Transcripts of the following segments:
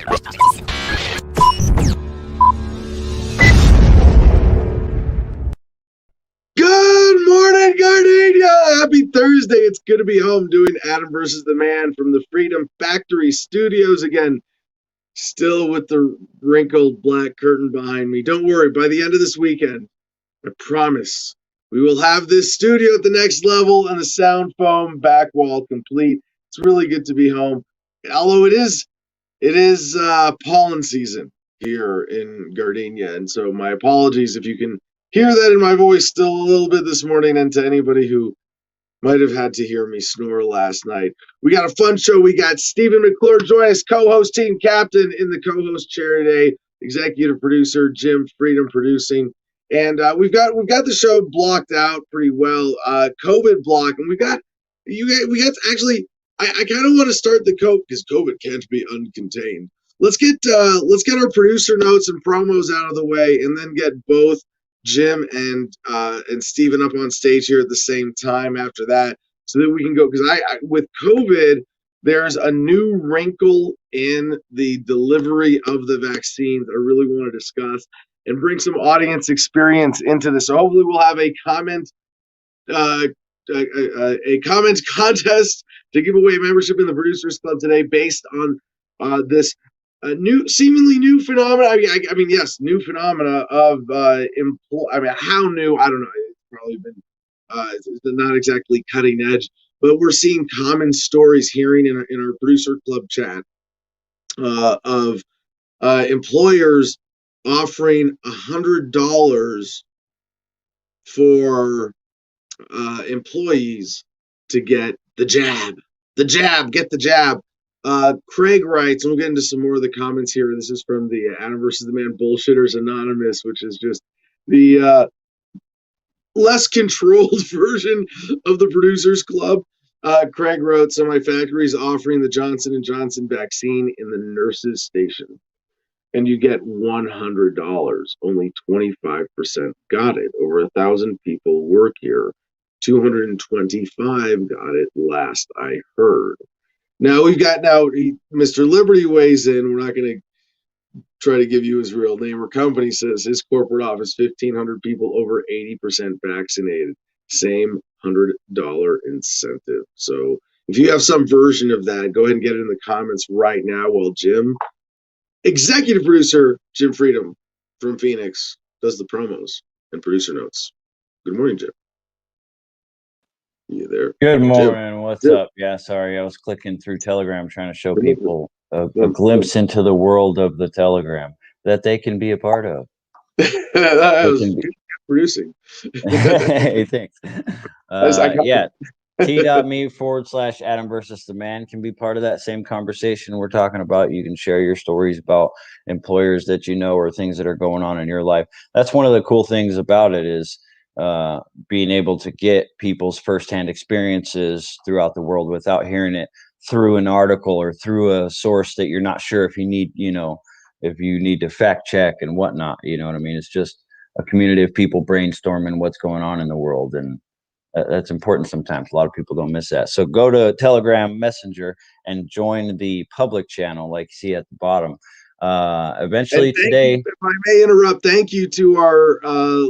Good morning, Gardenia! Happy Thursday. It's good to be home doing Adam versus the Man from the Freedom Factory Studios again. Still with the wrinkled black curtain behind me. Don't worry, by the end of this weekend, I promise, we will have this studio at the next level and the sound foam back wall complete. It's really good to be home. Although it is pollen season here in Gardenia, and so my apologies if you can hear that in my voice still a little bit this morning, and to anybody who might have had to hear me snore last night. We got a fun show. We got Stephen McClure join us, co-host, team captain in the co-host chair today, executive producer Jim Freedom producing, and we've got the show blocked out pretty well, COVID block, and we got actually. I kind of want to start the COVID because COVID can't be uncontained. Let's get our producer notes and promos out of the way, and then get both Jim and Steven up on stage here at the same time after that, so that we can go, because I with COVID, there's a new wrinkle in the delivery of the vaccines I really want to discuss and bring some audience experience into this. So hopefully we'll have a comment contest to give away membership in the Producers Club today based on this seemingly new phenomena. I mean, yes, new phenomena of how new? I don't know. It's probably been it's not exactly cutting edge, but we're seeing common stories hearing in our Producer Club chat of employers offering $100 for employees to get the jab. Get the jab. Craig writes, and we'll get into some more of the comments here. This is from the Adam versus the Man Bullshitters Anonymous, which is just the less controlled version of the Producers Club. Craig wrote, so my factory is offering the Johnson & Johnson vaccine in the nurses station, and you get $100. Only 25% got it. Over 1,000 people work here. 225 got it last I heard. Now Mr. Liberty weighs in. We're not going to try to give you his real name or company. Says his corporate office, 1,500 people, over 80% vaccinated. Same $100 incentive. So if you have some version of that, go ahead and get it in the comments right now while Jim, executive producer Jim Freedom from Phoenix, does the promos and producer notes. Good morning, Jim. You there? Good morning. Jim. What's up? Yeah, sorry. I was clicking through Telegram trying to show people a glimpse into the world of the Telegram that they can be a part of. Producing. Hey, thanks. Yeah. T.me/Adam versus the Man can be part of that same conversation we're talking about. You can share your stories about employers that you know or things that are going on in your life. That's one of the cool things about it is being able to get people's firsthand experiences throughout the world without hearing it through an article or through a source that you're not sure if you need, if you need to fact check and whatnot. You know what I mean? It's just a community of people brainstorming what's going on in the world, and that's important sometimes. A lot of people don't miss that. So go to Telegram Messenger and join the public channel like you see at the bottom. Eventually today, if I may interrupt, thank you to our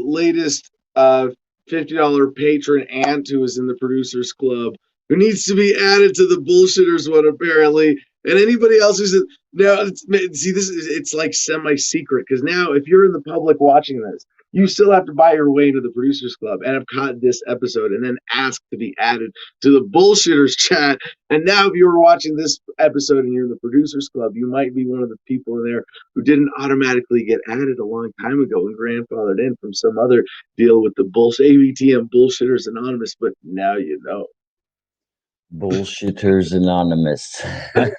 latest $50 patron aunt who is in the Producers Club, who needs to be added to the Bullshitters one apparently, and anybody else who's it's like semi-secret, because now if you're in the public watching this, you still have to buy your way into the Producers Club and have caught this episode and then ask to be added to the Bullshitters chat. And now if you were watching this episode and you're in the Producers Club, you might be one of the people in there who didn't automatically get added a long time ago and grandfathered in from some other deal with the ABTM Bullshitters Anonymous, but now you know. Bullshitters Anonymous. Hey,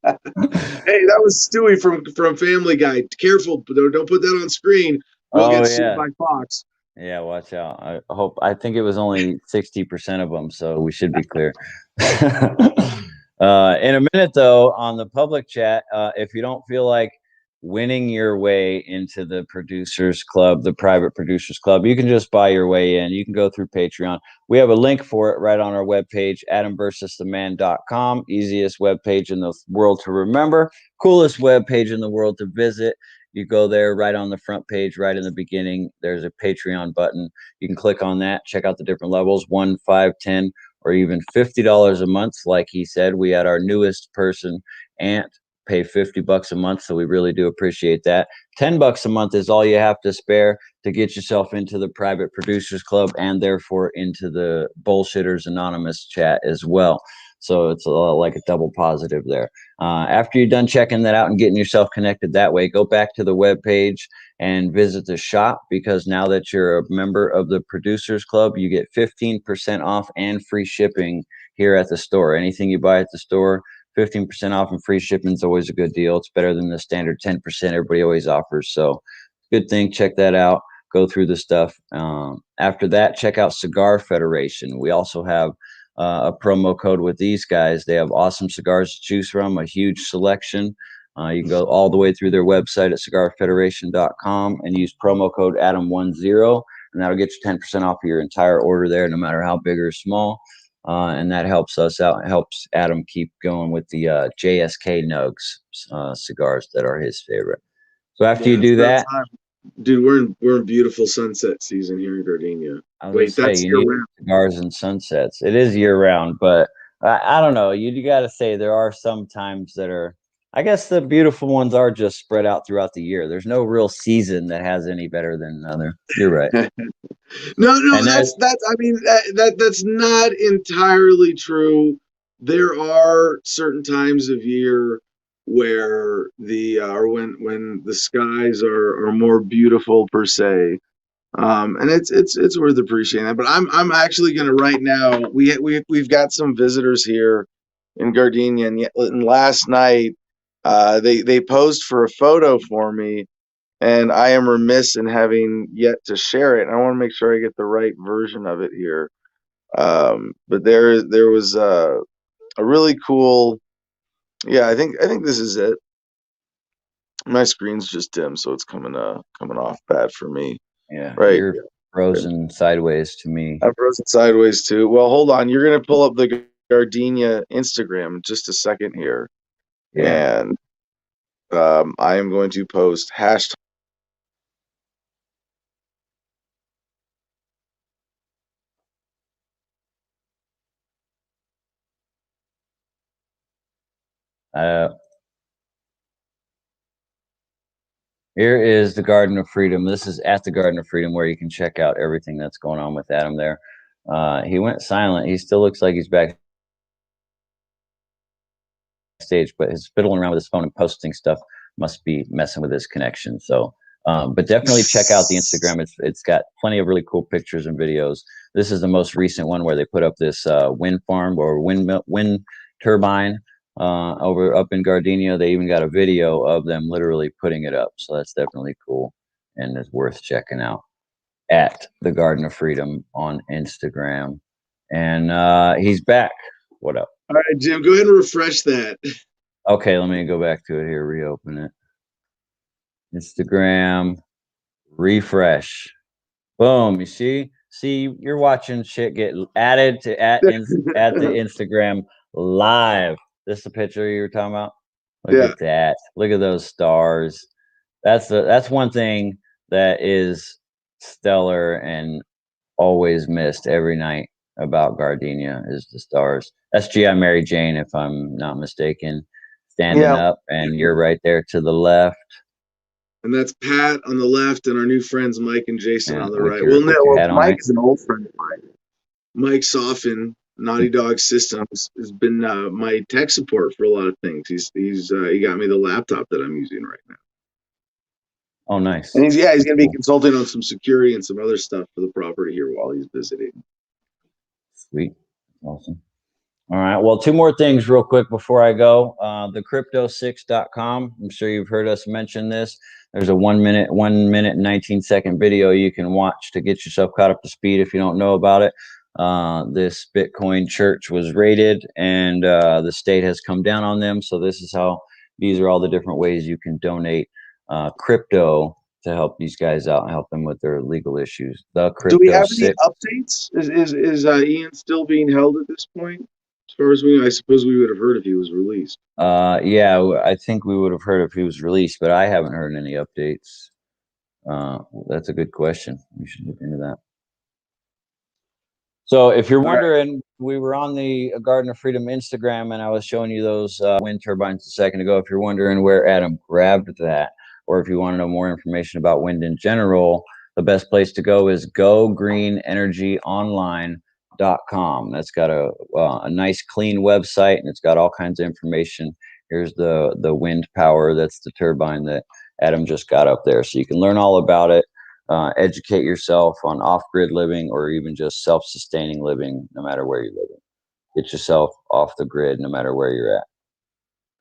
that was Stewie from Family Guy. Careful, don't put that on screen. We'll get sued by Fox. Yeah, watch out. I think it was only 60% of them, so we should be clear. In a minute, though, on the public chat, if you don't feel like winning your way into the producers club, the private producers club. You can just buy your way in. You can go through Patreon. We have a link for it right on our webpage, adamversustheman.com. Easiest webpage in the world to remember, coolest webpage in the world to visit. You go there right on the front page, right in the beginning. There's a Patreon button. You can click on that, check out the different levels, 1, 5, 10, or even $50 a month. Like he said, we had our newest person, Ant, pay $50 a month, so we really do appreciate that. $10 a month is all you have to spare to get yourself into the private producers club and therefore into the Bullshitters Anonymous chat as well. So it's like a double positive there. After you're done checking that out and getting yourself connected that way, go back to the web page and visit the shop, because now that you're a member of the producers club, you get 15% off and free shipping here at the store. Anything you buy at the store, 15% off and free shipping is always a good deal. It's better than the standard 10% everybody always offers. So good thing. Check that out. Go through the stuff. After that, check out Cigar Federation. We also have a promo code with these guys. They have awesome cigars to choose from, a huge selection. You can go all the way through their website at cigarfederation.com and use promo code Adam10, and that'll get you 10% off of your entire order there, no matter how big or small. And that helps us out. It helps Adam keep going with the JSK Nugs cigars that are his favorite. So after you do that, dude, we're in beautiful sunset season here in Gardenia. Wait, that's year round. Cigars and sunsets. It is year round, but I don't know. You got to say there are some times that are. I guess the beautiful ones are just spread out throughout the year. There's no real season that has any better than another. You're right. No, that's I mean that's not entirely true. There are certain times of year where when the skies are more beautiful per se, and it's worth appreciating that. But I'm actually gonna right now. We've got some visitors here in Gardenia, and last night they posed for a photo for me. And I am remiss in having yet to share it. And I want to make sure I get the right version of it here. But there was a really cool. Yeah, I think this is it. My screen's just dim, so it's coming off bad for me. Yeah, right. You're frozen sideways to me. I'm frozen sideways too. Well, hold on. You're gonna pull up the Gardenia Instagram in just a second here, and I am going to post hashtag. Here is the Garden of Freedom. This is at the Garden of Freedom, where you can check out everything that's going on with Adam there. He went silent. He still looks like he's backstage, but his fiddling around with his phone and posting stuff must be messing with his connection. So, but definitely check out the Instagram. It's got plenty of really cool pictures and videos. This is the most recent one where they put up this wind farm or wind turbine up in Gardenia. They even got a video of them literally putting it up. So that's definitely cool and it's worth checking out at the Garden of Freedom on Instagram. And he's back. What up? All right, Jim, go ahead and refresh that. Okay, let me go back to it here, reopen it. Instagram, refresh. Boom, you see? See, you're watching shit get added to at the Instagram live. This is the picture you were talking about? Look at that. Look at those stars. That's one thing that is stellar and always missed every night about Gardenia is the stars. That's G.I. Mary Jane, if I'm not mistaken, standing up, and you're right there to the left. And that's Pat on the left, and our new friends Mike and Jason on the right. Well, Mike is an old friend of mine. Mike Soffin, Naughty Dog Systems, has been my tech support for a lot of things. He got me the laptop that I'm using right now. Oh, nice. And he's going to be consulting on some security and some other stuff for the property here while he's visiting. Sweet. Awesome. All right. Well, two more things real quick before I go. The crypto6.com. I'm sure you've heard us mention this. There's a 1 minute and 19-second video you can watch to get yourself caught up to speed if you don't know about it. This Bitcoin church was raided and the state has come down on them. So these are all the different ways you can donate crypto to help these guys out and help them with their legal issues. The Do we Crypto have any Six. updates? Is Ian still being held at this point? As far as we know, I suppose we would have heard if he was released. Yeah, I think we would have heard if he was released, but I haven't heard any updates. That's a good question. We should look into that. So if you're wondering, we were on the Garden of Freedom Instagram, and I was showing you those wind turbines a second ago. If you're wondering where Adam grabbed that, or if you want to know more information about wind in general, the best place to go is gogreenenergyonline.com. That's got a nice, clean website, and it's got all kinds of information. Here's the wind power. That's the turbine that Adam just got up there. So you can learn all about it. Educate yourself on off-grid living or even just self-sustaining living, no matter where you're living. Get yourself off the grid, no matter where you're at.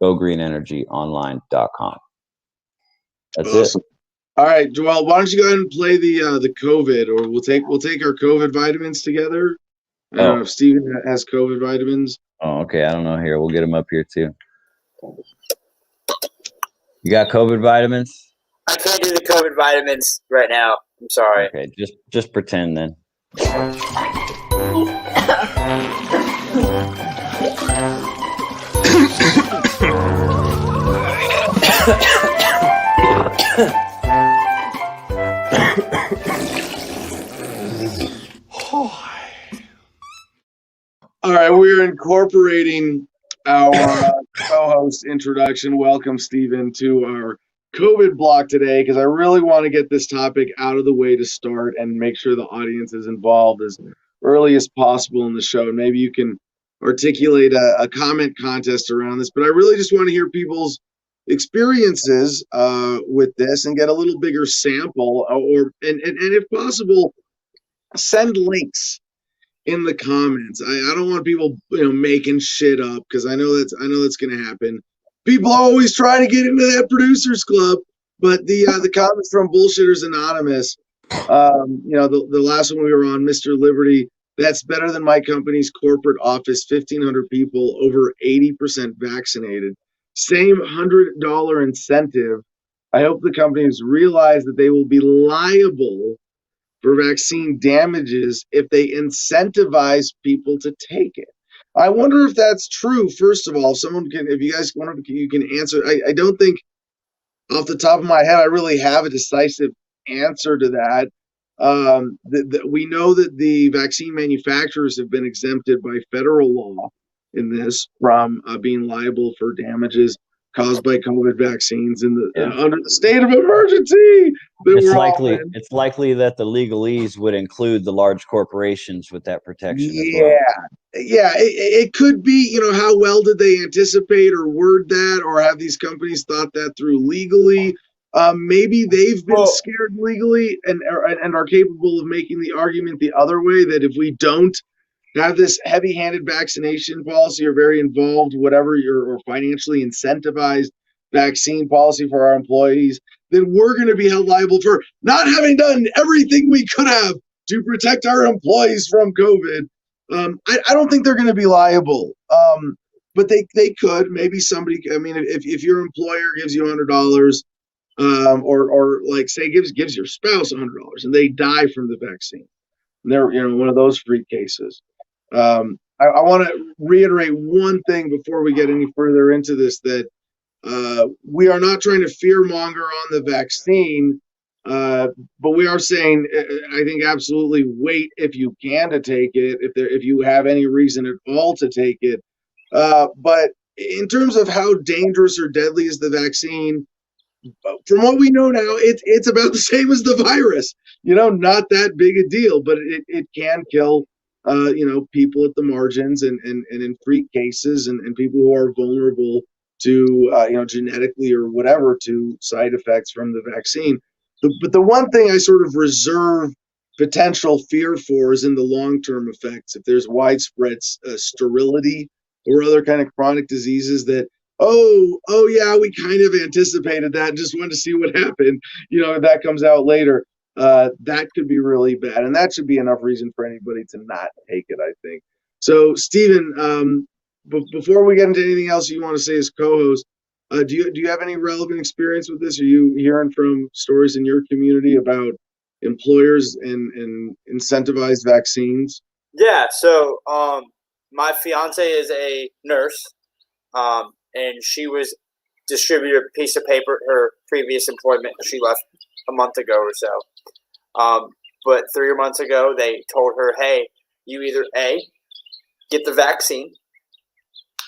GoGreenEnergyOnline.com. That's awesome. it. All right, Joel. Why don't you go ahead and play the COVID, or we'll take our COVID vitamins together. I don't know if Steven has COVID vitamins. Oh, okay. I don't know. Here, we'll get them up here too. You got COVID vitamins? I can't do the COVID vitamins right now. I'm sorry. Okay, just pretend then. All right, we're incorporating our co-host introduction. Welcome, Steven, to our COVID block today, because I really want to get this topic out of the way to start and make sure the audience is involved as early as possible in the show. And maybe you can articulate a comment contest around this, but I really just want to hear people's experiences with this and get a little bigger sample, and if possible, send links in the comments. I don't want people making shit up, because I know that's going to happen. People always try to get into that producers club, but the comments from Bullshitters Anonymous, the last one we were on, Mr. Liberty, that's better than my company's corporate office, 1,500 people, over 80% vaccinated. Same $100 incentive. I hope the companies realize that they will be liable for vaccine damages if they incentivize people to take it. I wonder if that's true. First of all, if you guys want to, you can answer. I don't think off the top of my head I really have a decisive answer to that. We know that the vaccine manufacturers have been exempted by federal law in this from being liable for damages caused by COVID vaccines under the state of emergency. It's likely that the legalese would include the large corporations with that protection as well. Yeah, it could be. How well did they anticipate or word that, or have these companies thought that through legally? Maybe they've been scared legally and are capable of making the argument the other way, that if we don't have this heavy-handed vaccination policy or very involved, whatever, or financially incentivized vaccine policy for our employees, then we're going to be held liable for not having done everything we could have to protect our employees from COVID. I don't think they're going to be liable, but they could. Maybe somebody. I mean, if your employer gives you $100, or like say gives your spouse $100 and they die from the vaccine, and they're one of those freak cases. I want to reiterate one thing before we get any further into this, that we are not trying to fearmonger on the vaccine, but we are saying, I think absolutely wait if you can to take it, if you have any reason at all to take it. But in terms of how dangerous or deadly is the vaccine, from what we know now, it's about the same as the virus. Not that big a deal, but it can kill people at the margins and in freak cases and people who are vulnerable to genetically or whatever to side effects from the vaccine. But the one thing I sort of reserve potential fear for is in the long-term effects. If there's widespread sterility or other kind of chronic diseases that, oh yeah, we kind of anticipated that and just wanted to see what happened. If that comes out later, that could be really bad, and that should be enough reason for anybody to not take it, I think. So, Steven, before we get into anything else you want to say as co-host, Do you have any relevant experience with this? Are you hearing from stories in your community about employers and incentivized vaccines? Yeah. So, my fiance is a nurse, and she was distributed a piece of paper at her previous employment. She left a month ago or so. But 3 months ago, they told her, "Hey, you either A, get the vaccine,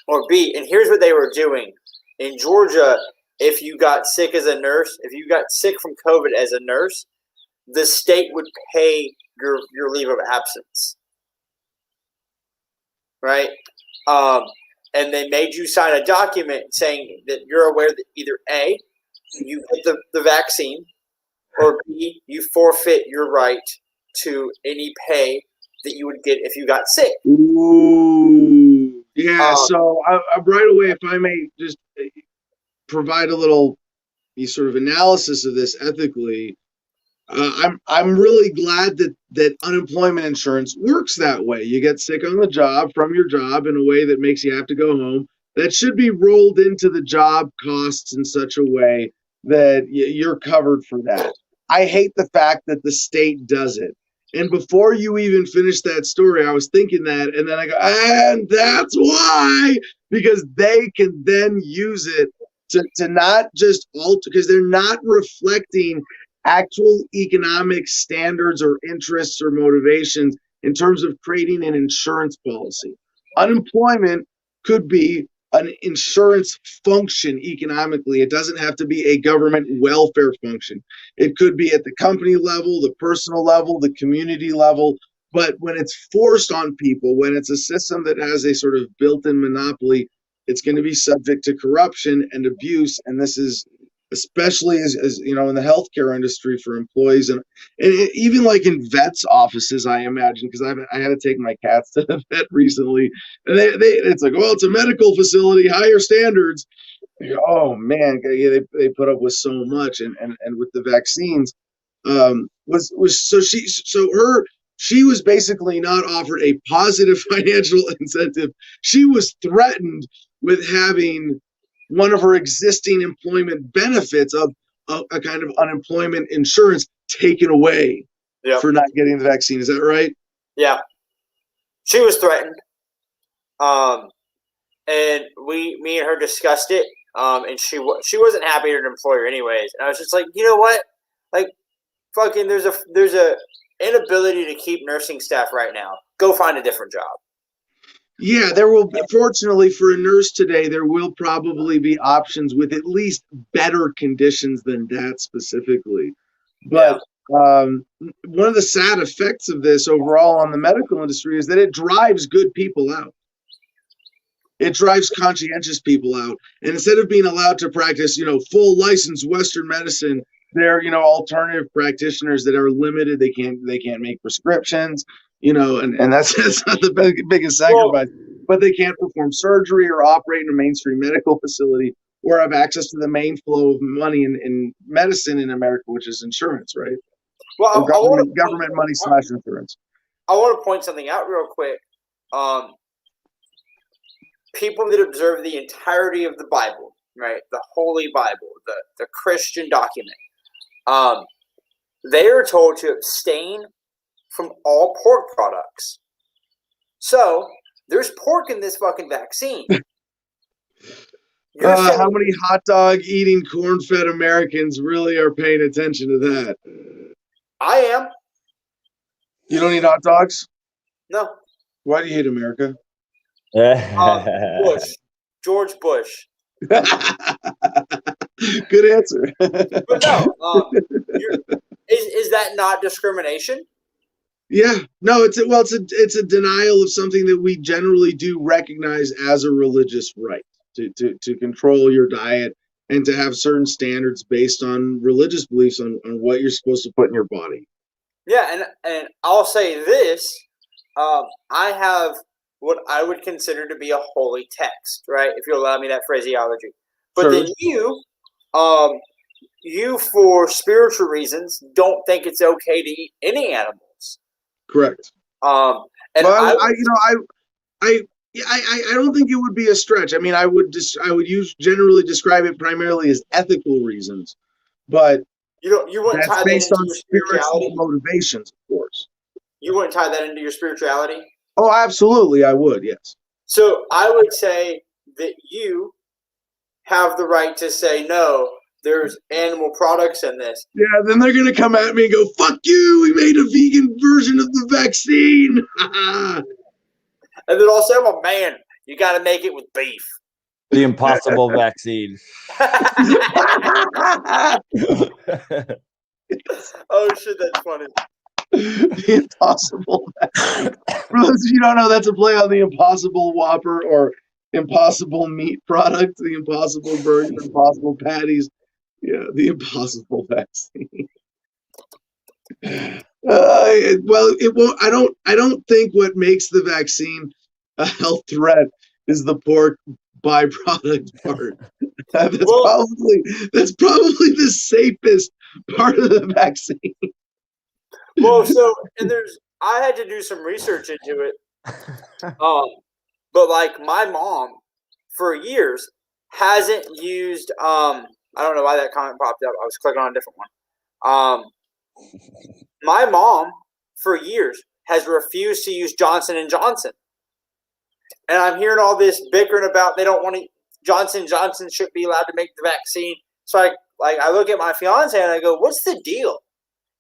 or B." And here's what they were doing in Georgia: if you got sick as a nurse, if you got sick from COVID as a nurse, the state would pay your leave of absence, right? And they made you sign a document saying that you're aware that either A, you get the vaccine, or B, you forfeit your right to any pay that you would get if you got sick. Ooh, yeah. So right away, if I may just provide a little sort of analysis of this ethically, I'm really glad that unemployment insurance works that way. You get sick on the job from your job in a way that makes you have to go home. That should be rolled into the job costs in such a way that you're covered for that. I hate the fact that the state does it. And before you even finish that story, I was thinking that, and then I go, and that's why, because they can then use it to not just alter, because they're not reflecting actual economic standards or interests or motivations in terms of creating an insurance policy. Unemployment could be an insurance function economically. It doesn't have to be a government welfare function. It could be at the company level, the personal level, the community level. But when it's forced on people, when it's a system that has a sort of built-in monopoly, it's going to be subject to corruption and abuse. And this is especially as in the healthcare industry for employees and even like in vets offices, I imagine, because I had to take my cats to the vet recently, and it's like, well, it's a medical facility, higher standards. Oh man, they put up with so much, and with the vaccines, she was basically not offered a positive financial incentive. She was threatened with having one of her existing employment benefits of a kind of unemployment insurance taken away for not getting the vaccine. Is that right? Yeah. She was threatened. And me and her discussed it. And she wasn't happy with her employer anyways. And I was just like, you know what? Like, fucking, there's a inability to keep nursing staff right now. Go find a different job. Yeah, there will be, fortunately for a nurse today, there will probably be options with at least better conditions than that specifically. But one of the sad effects of this overall on the medical industry is that it drives good people out. It drives conscientious people out. And instead of being allowed to practice, full licensed Western medicine, they're, alternative practitioners that are limited. They can't make prescriptions. And that's not the biggest sacrifice, but they can't perform surgery or operate in a mainstream medical facility or have access to the main flow of money in medicine in America, which is insurance, right? Well, government money / insurance. I want to point something out real quick. People that observe the entirety of the Bible, right, the Holy Bible, the Christian document, they are told to abstain from all pork products. So there's pork in this fucking vaccine. How many hot dog eating, corn-fed Americans really are paying attention to that? I am. You don't eat hot dogs? No. Why do you hate America? Bush. George Bush. Good answer. But no, is that not discrimination? Yeah, no, it's a denial of something that we generally do recognize as a religious right to control your diet and to have certain standards based on religious beliefs on what you're supposed to put in your body. Yeah, and I'll say this, I have what I would consider to be a holy text, right? If you allow me that phraseology. But Sure. Then you for spiritual reasons don't think it's okay to eat any animals. Correct. And well, Yeah, I don't think it would be a stretch. I mean, I would generally describe it primarily as ethical reasons, but You wouldn't that's tie that based into on your spiritual spirituality. motivations, of course. You wouldn't tie that into your spirituality. Oh, absolutely, I would. Yes. So I would say that you have the right to say no. There's animal products in this. Yeah, then they're gonna come at me and go, "Fuck you! We made a vegan version of the vaccine." And then also, I'm a man. You got to make it with beef. The impossible vaccine. Oh shit, that's funny. The impossible vaccine. For those of you who don't know, that's a play on the Impossible Whopper or Impossible Meat product, the Impossible Burger, Impossible Patties. Yeah, the Impossible Vaccine. Well, it won't. I don't think what makes the vaccine a health threat is the pork byproduct part. That's probably the safest part of the vaccine. Well, so I had to do some research into it. But like my mom, for years, hasn't used. I don't know why that comment popped up. I was clicking on a different one. My mom, for years, has refused to use Johnson and Johnson, and I'm hearing all this bickering about they don't want to. Johnson & Johnson should be allowed to make the vaccine. So I look at my fiance and I go, "What's the deal?"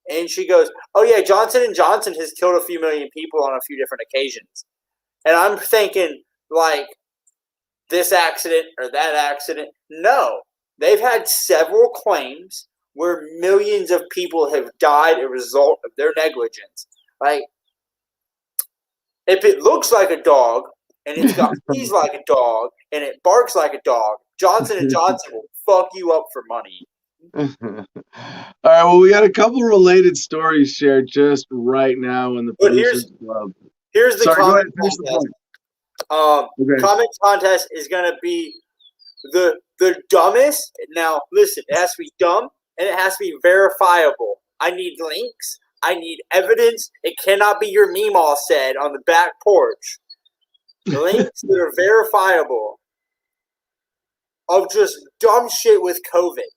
And she goes, "Oh yeah, Johnson & Johnson has killed a few million people on a few different occasions." And I'm thinking, like, this accident or that accident. No, they've had several claims where millions of people have died as a result of their negligence. Like, if it looks like a dog and it's got teeth like a dog and it barks like a dog, Johnson & Johnson will fuck you up for money. All right, well, we got a couple related stories shared just right now in the Producers Club. Here's the comment contest. Okay. Comment contest is going to be the dumbest. Now, listen, it has to be dumb and it has to be verifiable. I need links. I need evidence. It cannot be your Meemaw said on the back porch. Links that are verifiable of just dumb shit with COVID,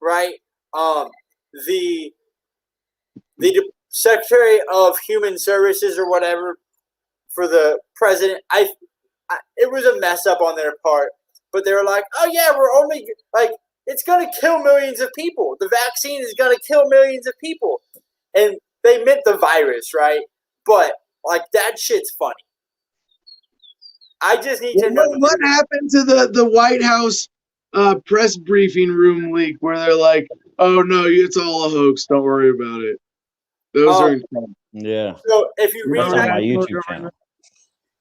right? The Secretary of Human Services or whatever for the president, it was a mess up on their part, but they were like, "Oh yeah, we're only like it's gonna kill millions of people. The vaccine is gonna kill millions of people," and they meant the virus, right? But like that shit's funny. I just need to know what happened to the White House press briefing room leak where they're like, "Oh no, it's all a hoax. Don't worry about it." Those are incredible. Yeah. So if you read my YouTube channel.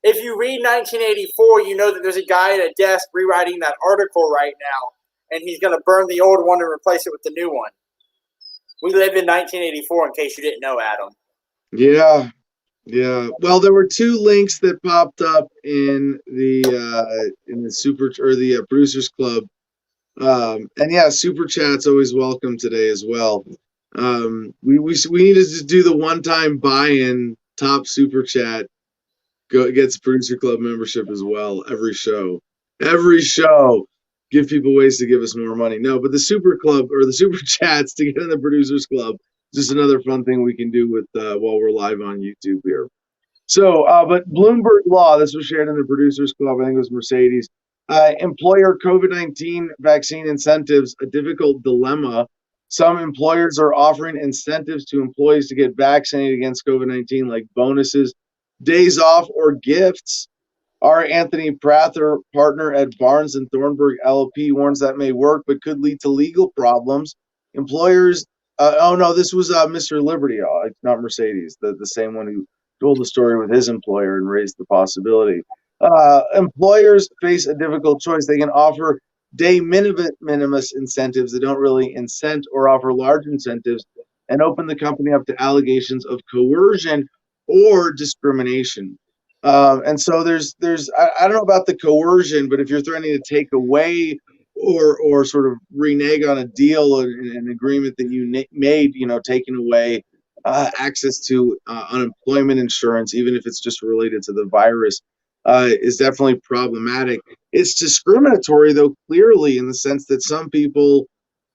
If you read 1984, you know that there's a guy at a desk rewriting that article right now, and he's going to burn the old one and replace it with the new one. We live in 1984, in case you didn't know, Adam. Yeah. Well, there were two links that popped up in the Producers Club, and yeah, super chat's always welcome today as well. We needed to do the one-time buy-in top super chat. Gets Producer Club membership as well. Every show, give people ways to give us more money. No, but the Super Club or the Super Chats to get in the Producers Club is just another fun thing we can do with while we're live on YouTube here. So, but Bloomberg Law, this was shared in the Producers Club. I think it was Mercedes. Employer COVID-19 vaccine incentives, a difficult dilemma. Some employers are offering incentives to employees to get vaccinated against COVID-19, like bonuses, days off, or gifts. Our Anthony Prather, partner at Barnes and Thornburg LLP, warns that may work but could lead to legal problems. Employers, this was Mr. Liberty, not Mercedes, the same one who told the story with his employer and raised the possibility. Employers face a difficult choice. They can offer de minimis incentives that don't really incent or offer large incentives and open the company up to allegations of coercion or discrimination. And so there's I don't know about the coercion, but if you're threatening to take away or sort of renege on a deal or an agreement that you made, taking away access to unemployment insurance, even if it's just related to the virus, is definitely problematic. It's discriminatory, though, clearly, in the sense that some people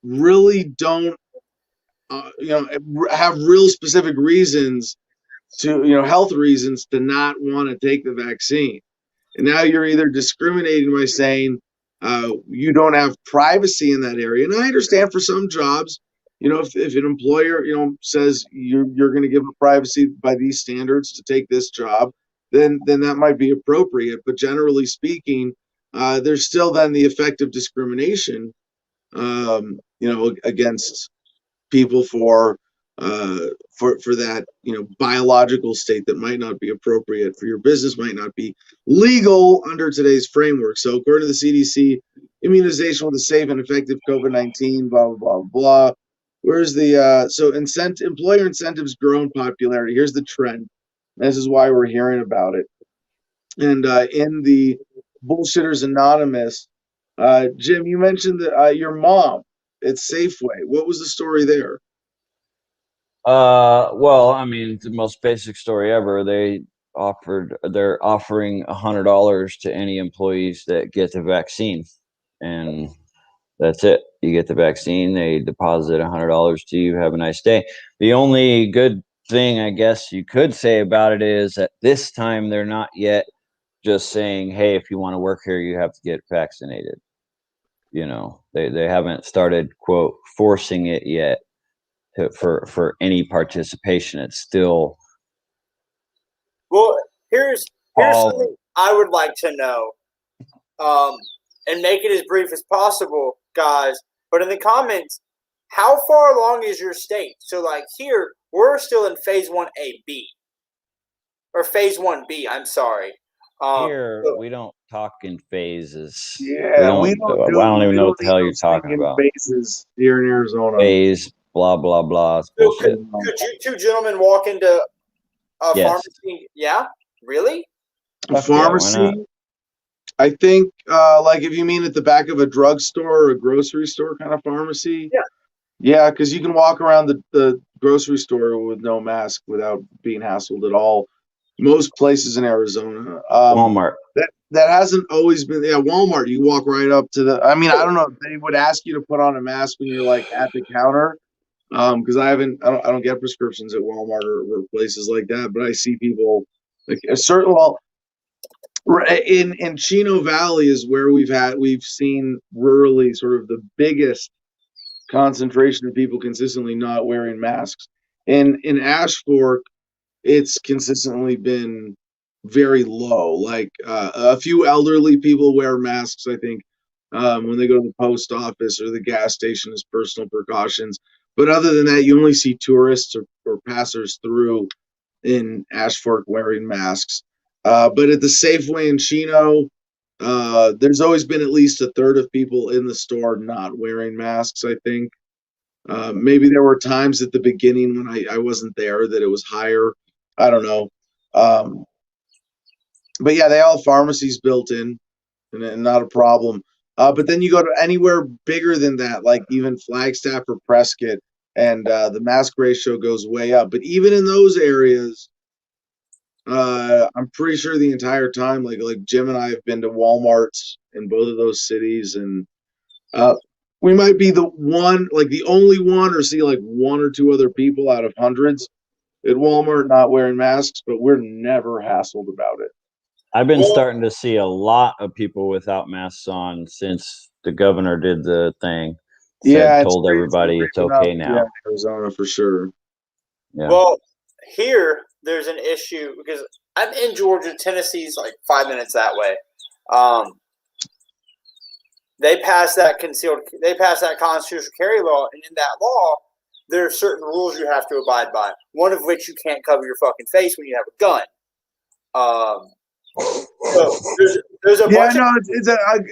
really don't, have real specific reasons to, health reasons to not want to take the vaccine. And now you're either discriminating by saying you don't have privacy in that area. And I understand for some jobs, if an employer, says you're going to give a privacy by these standards to take this job, then that might be appropriate. But generally speaking, there's still then the effect of discrimination, against people for that biological state that might not be appropriate for your business, might not be legal under today's framework. So according to the CDC, immunization with a safe and effective COVID-19, blah blah blah blah. Where's the employer incentives grow in popularity? Here's the trend. This is why we're hearing about it. And in the Bullshitters Anonymous, Jim, you mentioned that your mom at Safeway. What was the story there? Well, I mean, the most basic story ever. They're offering $100 to any employees that get the vaccine, and that's it. You get the vaccine, they deposit $100 to you. Have a nice day. The only good thing, I guess you could say about it, is at this time they're not yet just saying, hey, if you want to work here, you have to get vaccinated. They haven't started, quote, forcing it yet for any participation. It's still. Well, here's something I would like to know, and make it as brief as possible, guys. But in the comments, how far along is your state? So, like here, we're still in phase 1A-B, or phase 1B. I'm sorry. Here we don't talk in phases. Yeah, I don't even know what the hell you're talking about. Phases here in Arizona. Phase, blah blah blah. So could you two gentlemen walk into a pharmacy? Yeah, really? A pharmacy? Yeah, I think, like if you mean at the back of a drugstore or a grocery store kind of pharmacy. Yeah. Yeah, because you can walk around the grocery store with no mask without being hassled at all. Most places in Arizona. Walmart. That hasn't always been. Yeah, Walmart. You walk right up to the. I mean, I don't know if they would ask you to put on a mask when you're like at the counter, because I don't get prescriptions at Walmart or places like that. But I see people like a certain. Well, in Chino Valley is where we've seen rurally sort of the biggest concentration of people consistently not wearing masks. In Ash Fork, it's consistently been very low. Like a few elderly people wear masks, I think, when they go to the post office or the gas station as personal precautions. But other than that, you only see tourists or passers through in Ash Fork wearing masks. But at the Safeway in Chino, there's always been at least a third of people in the store not wearing masks, I think. Maybe there were times at the beginning when I wasn't there that it was higher. I don't know. But yeah, they all have pharmacies built in and not a problem. But then you go to anywhere bigger than that, like even Flagstaff or Prescott, and the mask ratio goes way up. But even in those areas, I'm pretty sure the entire time, like Jim and I have been to Walmarts in both of those cities, and we might be the only one, or see like one or two other people out of hundreds at Walmart not wearing masks, but we're never hassled about it. I've been starting to see a lot of people without masks on since the governor did the thing. Told everybody it's okay now. Yeah, Arizona for sure. Yeah. Well, here there's an issue because I'm in Georgia. Tennessee's like 5 minutes that way. They passed that constitutional carry law, and in that law, there are certain rules you have to abide by. One of which you can't cover your fucking face when you have a gun. So there's a bunch. No,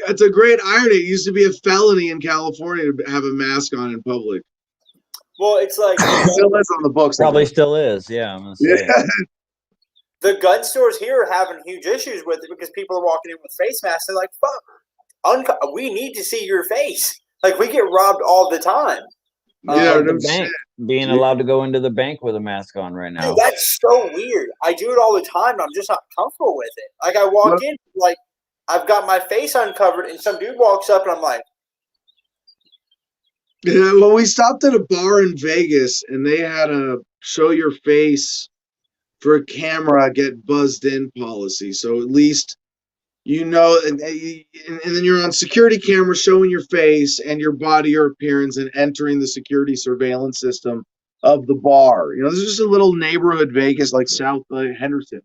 it's a great irony. It used to be a felony in California to have a mask on in public. Well, it's like it still is on the books. Probably still is. Yeah, I'm gonna say. The gun stores here are having huge issues with it because people are walking in with face masks. They're like, "Fuck, we need to see your face." Like we get robbed all the time. Yeah, Like the no bank, shit. being Dude. allowed to go into the bank with a mask on right now. Dude, that's so weird. I do it all the time. And I'm just not comfortable with it. Like I walk in, like I've got my face uncovered, and some dude walks up, and I'm like, Yeah, well, we stopped at a bar in Vegas, and they had a show your face for a camera get buzzed in policy. So at least you know, and then you're on security camera showing your face and your body or appearance and entering the security surveillance system of the bar. You know, this is just a little neighborhood Vegas, like South Henderson,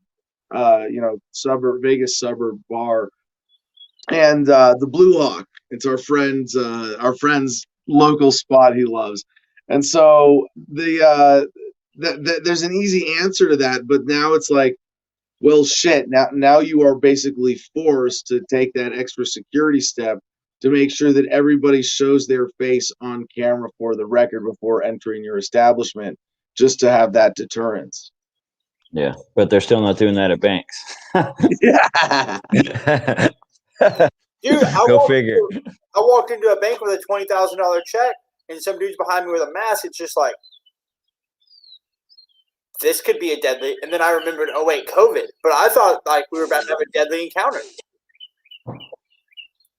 suburb Vegas suburb bar, and the Blue Hawk. It's our friend's local spot he loves, and so there's an easy answer to that, but now it's like, well, shit. Now you are basically forced to take that extra security step to make sure that everybody shows their face on camera for the record before entering your establishment, just to have that deterrence. Yeah, but they're still not doing that at banks. Yeah. dude, Go figure. I walked into a bank with a $20,000 check, and some dude's behind me with a mask. It's just like, this could be a deadly. And then I remembered, oh wait, COVID. But I thought like we were about to have a deadly encounter.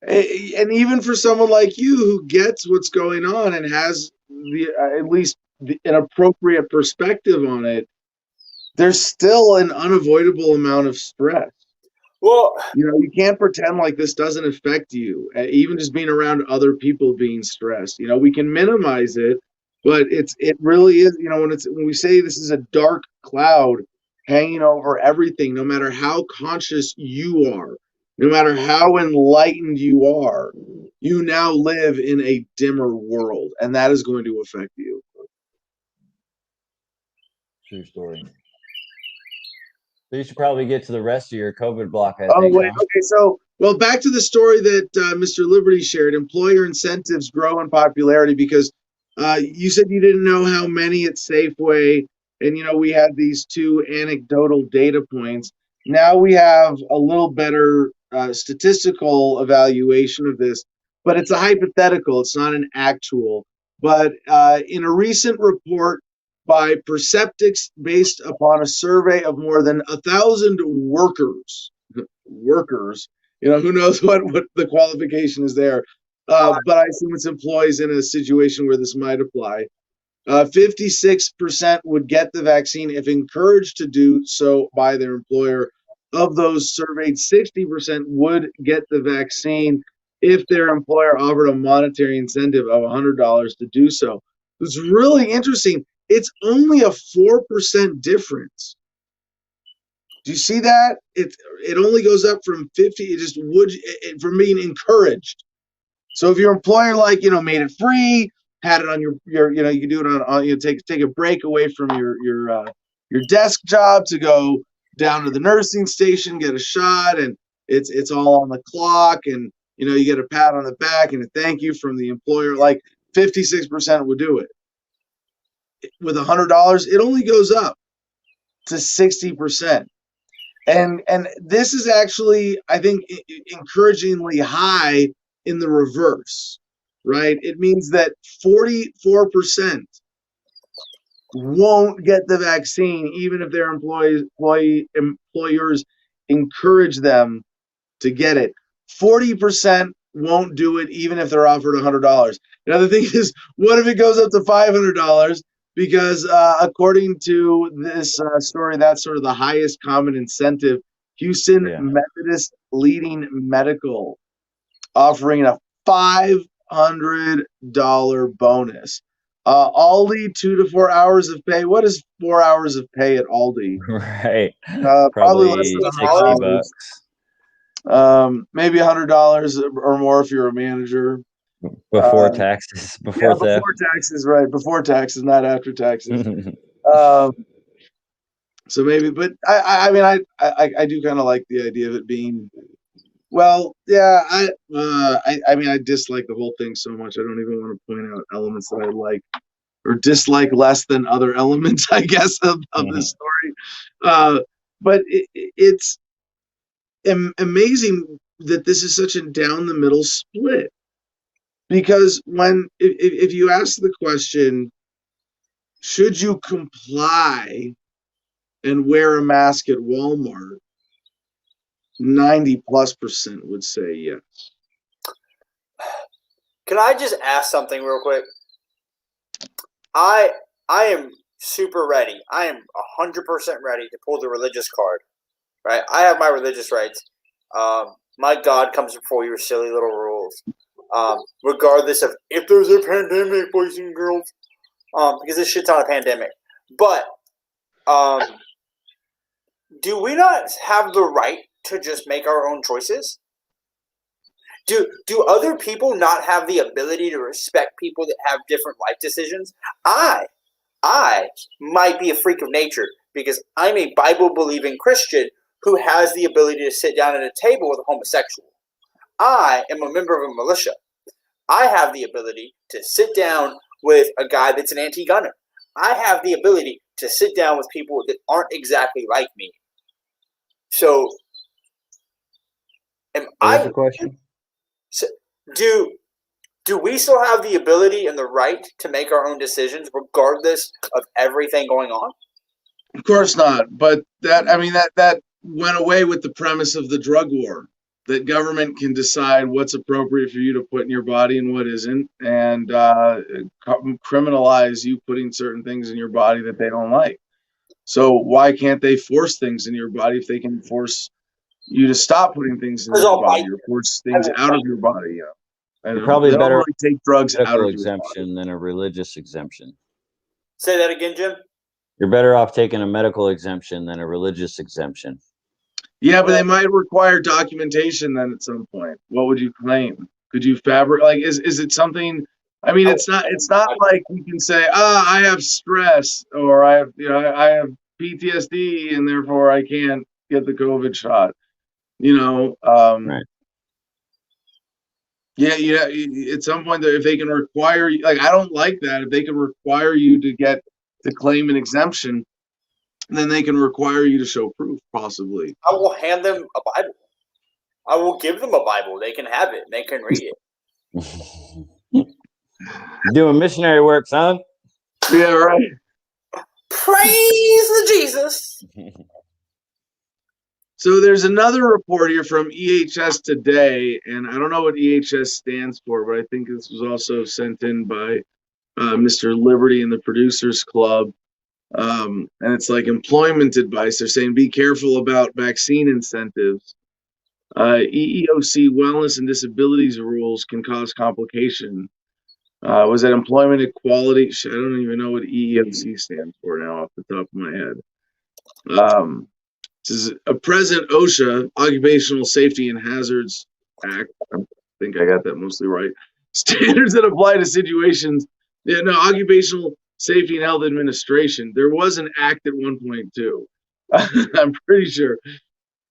And even for someone like you who gets what's going on and has at least an appropriate perspective on it, there's still an unavoidable amount of stress. Well, you can't pretend like this doesn't affect you. Even just being around other people being stressed, we can minimize it, but it really is. When we say this is a dark cloud hanging over everything, no matter how conscious you are, no matter how enlightened you are, you now live in a dimmer world, and that is going to affect you. True story. So you should probably get to the rest of your COVID block, I Oh, think. wait. Okay. So, well, back to the story that Mr. Liberty shared. Employer incentives grow in popularity because you said you didn't know how many at Safeway, and we had these two anecdotal data points. Now we have a little better statistical evaluation of this, but it's a hypothetical. It's not an actual. But in a recent report by Perceptics, based upon a survey of more than 1,000 workers. Who knows what the qualification is there. But I assume it's employees in a situation where this might apply. 56% would get the vaccine if encouraged to do so by their employer. Of those surveyed, 60% would get the vaccine if their employer offered a monetary incentive of $100 to do so. It's really interesting. It's only a 4% difference. Do you see that? It only goes up from 50. It just would from being encouraged. So if your employer made it free, had it on your you can do it on take a break away from your desk job to go down to the nursing station, get a shot, and it's all on the clock, and you get a pat on the back and a thank you from the employer. Like 56% would do it. With $100, it only goes up to 60%. And this is actually, I think, encouragingly high in the reverse, right? It means that 44% won't get the vaccine, even if their employers encourage them to get it. 40% won't do it, even if they're offered $100. Now, the thing is, what if it goes up to $500? Because according to this story, that's sort of the highest common incentive. Houston Methodist Leading Medical offering a $500 bonus. Aldi, 2 to 4 hours of pay. What is 4 hours of pay at Aldi? Right. Probably less than $60. Maybe $100 or more if you're a manager. Before taxes, before theft. Before taxes, right? Before taxes, not after taxes. So maybe, but I mean, I do kind of like the idea of it being. Well, yeah, I mean, I dislike the whole thing so much. I don't even want to point out elements that I like or dislike less than other elements, I guess, of this story. But it's amazing that this is such a down the middle split. Because if you ask the question, should you comply and wear a mask at Walmart, 90+% would say yes. Can I just ask something real quick? I am super ready. I am 100% ready to pull the religious card. Right? I have my religious rights. My God comes before your silly little rules. Regardless of if there's a pandemic, boys and girls, because this shit's not a pandemic. But do we not have the right to just make our own choices? Do other people not have the ability to respect people that have different life decisions? I might be a freak of nature because I'm a Bible-believing Christian who has the ability to sit down at a table with a homosexual. I am a member of a militia. I have the ability to sit down with a guy that's an anti-gunner. I have the ability to sit down with people that aren't exactly like me. So, What's the question? So, do we still have the ability and the right to make our own decisions regardless of everything going on? Of course not. But that went away with the premise of the drug war, that government can decide what's appropriate for you to put in your body and what isn't, and criminalize you putting certain things in your body that they don't like. So why can't they force things in your body if they can force you to stop putting things in your body or force things out of your body? You know, You're probably better really take drugs out of your exemption than a religious exemption. Say that again, Jim. You're better off taking a medical exemption than a religious exemption. Yeah, but they might require documentation then at some point. What would you claim? Could you fabricate? Is it something? I mean, it's not like you can say, I have stress, or I have PTSD and therefore I can't get the COVID shot. Right. Yeah. At some point, if they can require you, like, I don't like that. If they can require you to claim an exemption, then they can require you to show proof, possibly. I will hand them a Bible. I will give them a Bible. They can have it. They can read it. Doing missionary work, son. Yeah, right. Praise the Jesus. So there's another report here from EHS Today, and I don't know what EHS stands for, but I think this was also sent in by Mr. Liberty and the Producers Club. And it's like employment advice. They're saying be careful about vaccine incentives. EEOC wellness and disabilities rules can cause complication. Was that employment equality? I don't even know what EEOC stands for now off the top of my head. This is a President OSHA, Occupational Safety and Hazards Act. I think I got that mostly right. Standards that apply to situations. Yeah, no, Occupational Safety and Health Administration. There was an act at one point too. I'm pretty sure.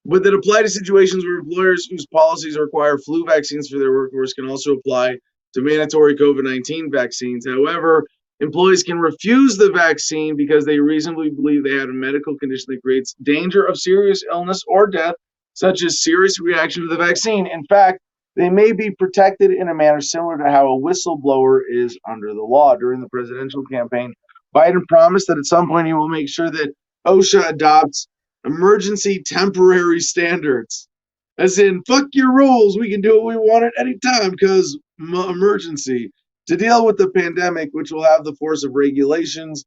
But that apply to situations where employers whose policies require flu vaccines for their workforce can also apply to mandatory COVID-19 vaccines. However, employees can refuse the vaccine because they reasonably believe they have a medical condition that creates danger of serious illness or death, such as serious reaction to the vaccine. In fact, they may be protected in a manner similar to how a whistleblower is under the law. During the presidential campaign, Biden promised that at some point he will make sure that OSHA adopts emergency temporary standards. As in, fuck your rules, we can do what we want at any time because emergency. To deal with the pandemic, which will have the force of regulations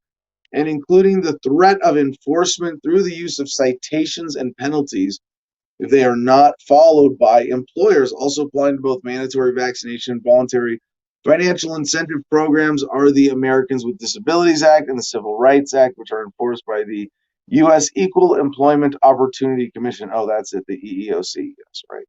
and including the threat of enforcement through the use of citations and penalties if they are not followed by employers. Also applying to both mandatory vaccination and voluntary financial incentive programs are the Americans with Disabilities Act and the Civil Rights Act, which are enforced by the U.S. Equal Employment Opportunity Commission. Oh, that's it, the EEOC. Yes, right.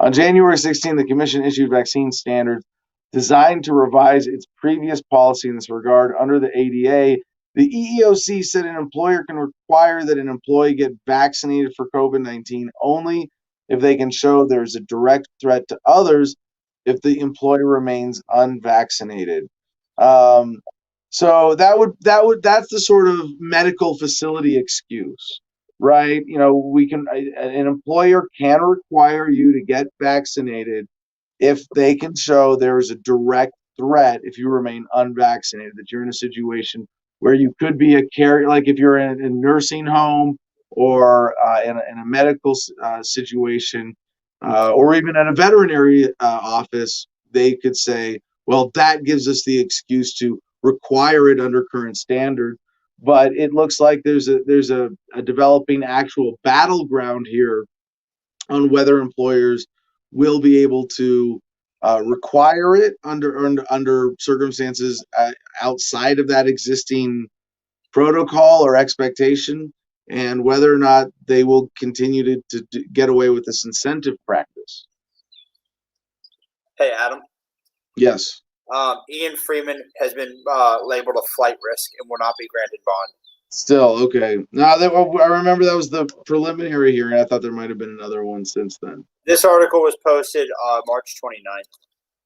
On January 16, the commission issued vaccine standards designed to revise its previous policy in this regard. Under the ADA, the EEOC said an employer can require that an employee get vaccinated for COVID-19 only if they can show there's a direct threat to others if the employee remains unvaccinated. So that's the sort of medical facility excuse, right? You know, an employer can require you to get vaccinated if they can show there is a direct threat if you remain unvaccinated, that you're in a situation where you could be a carrier, like if you're in a nursing home or in a medical situation, or even at a veterinary office, they could say, well, that gives us the excuse to require it under current standard. But it looks like there's a developing actual battleground here on whether employers will be able to require it under circumstances outside of that existing protocol or expectation, and whether or not they will continue to get away with this incentive practice. Hey, Adam. Yes. Ian Freeman has been labeled a flight risk and will not be granted bond. Still, okay. Now that I remember that was the preliminary hearing. I thought there might have been another one since then. This article was posted March 29th.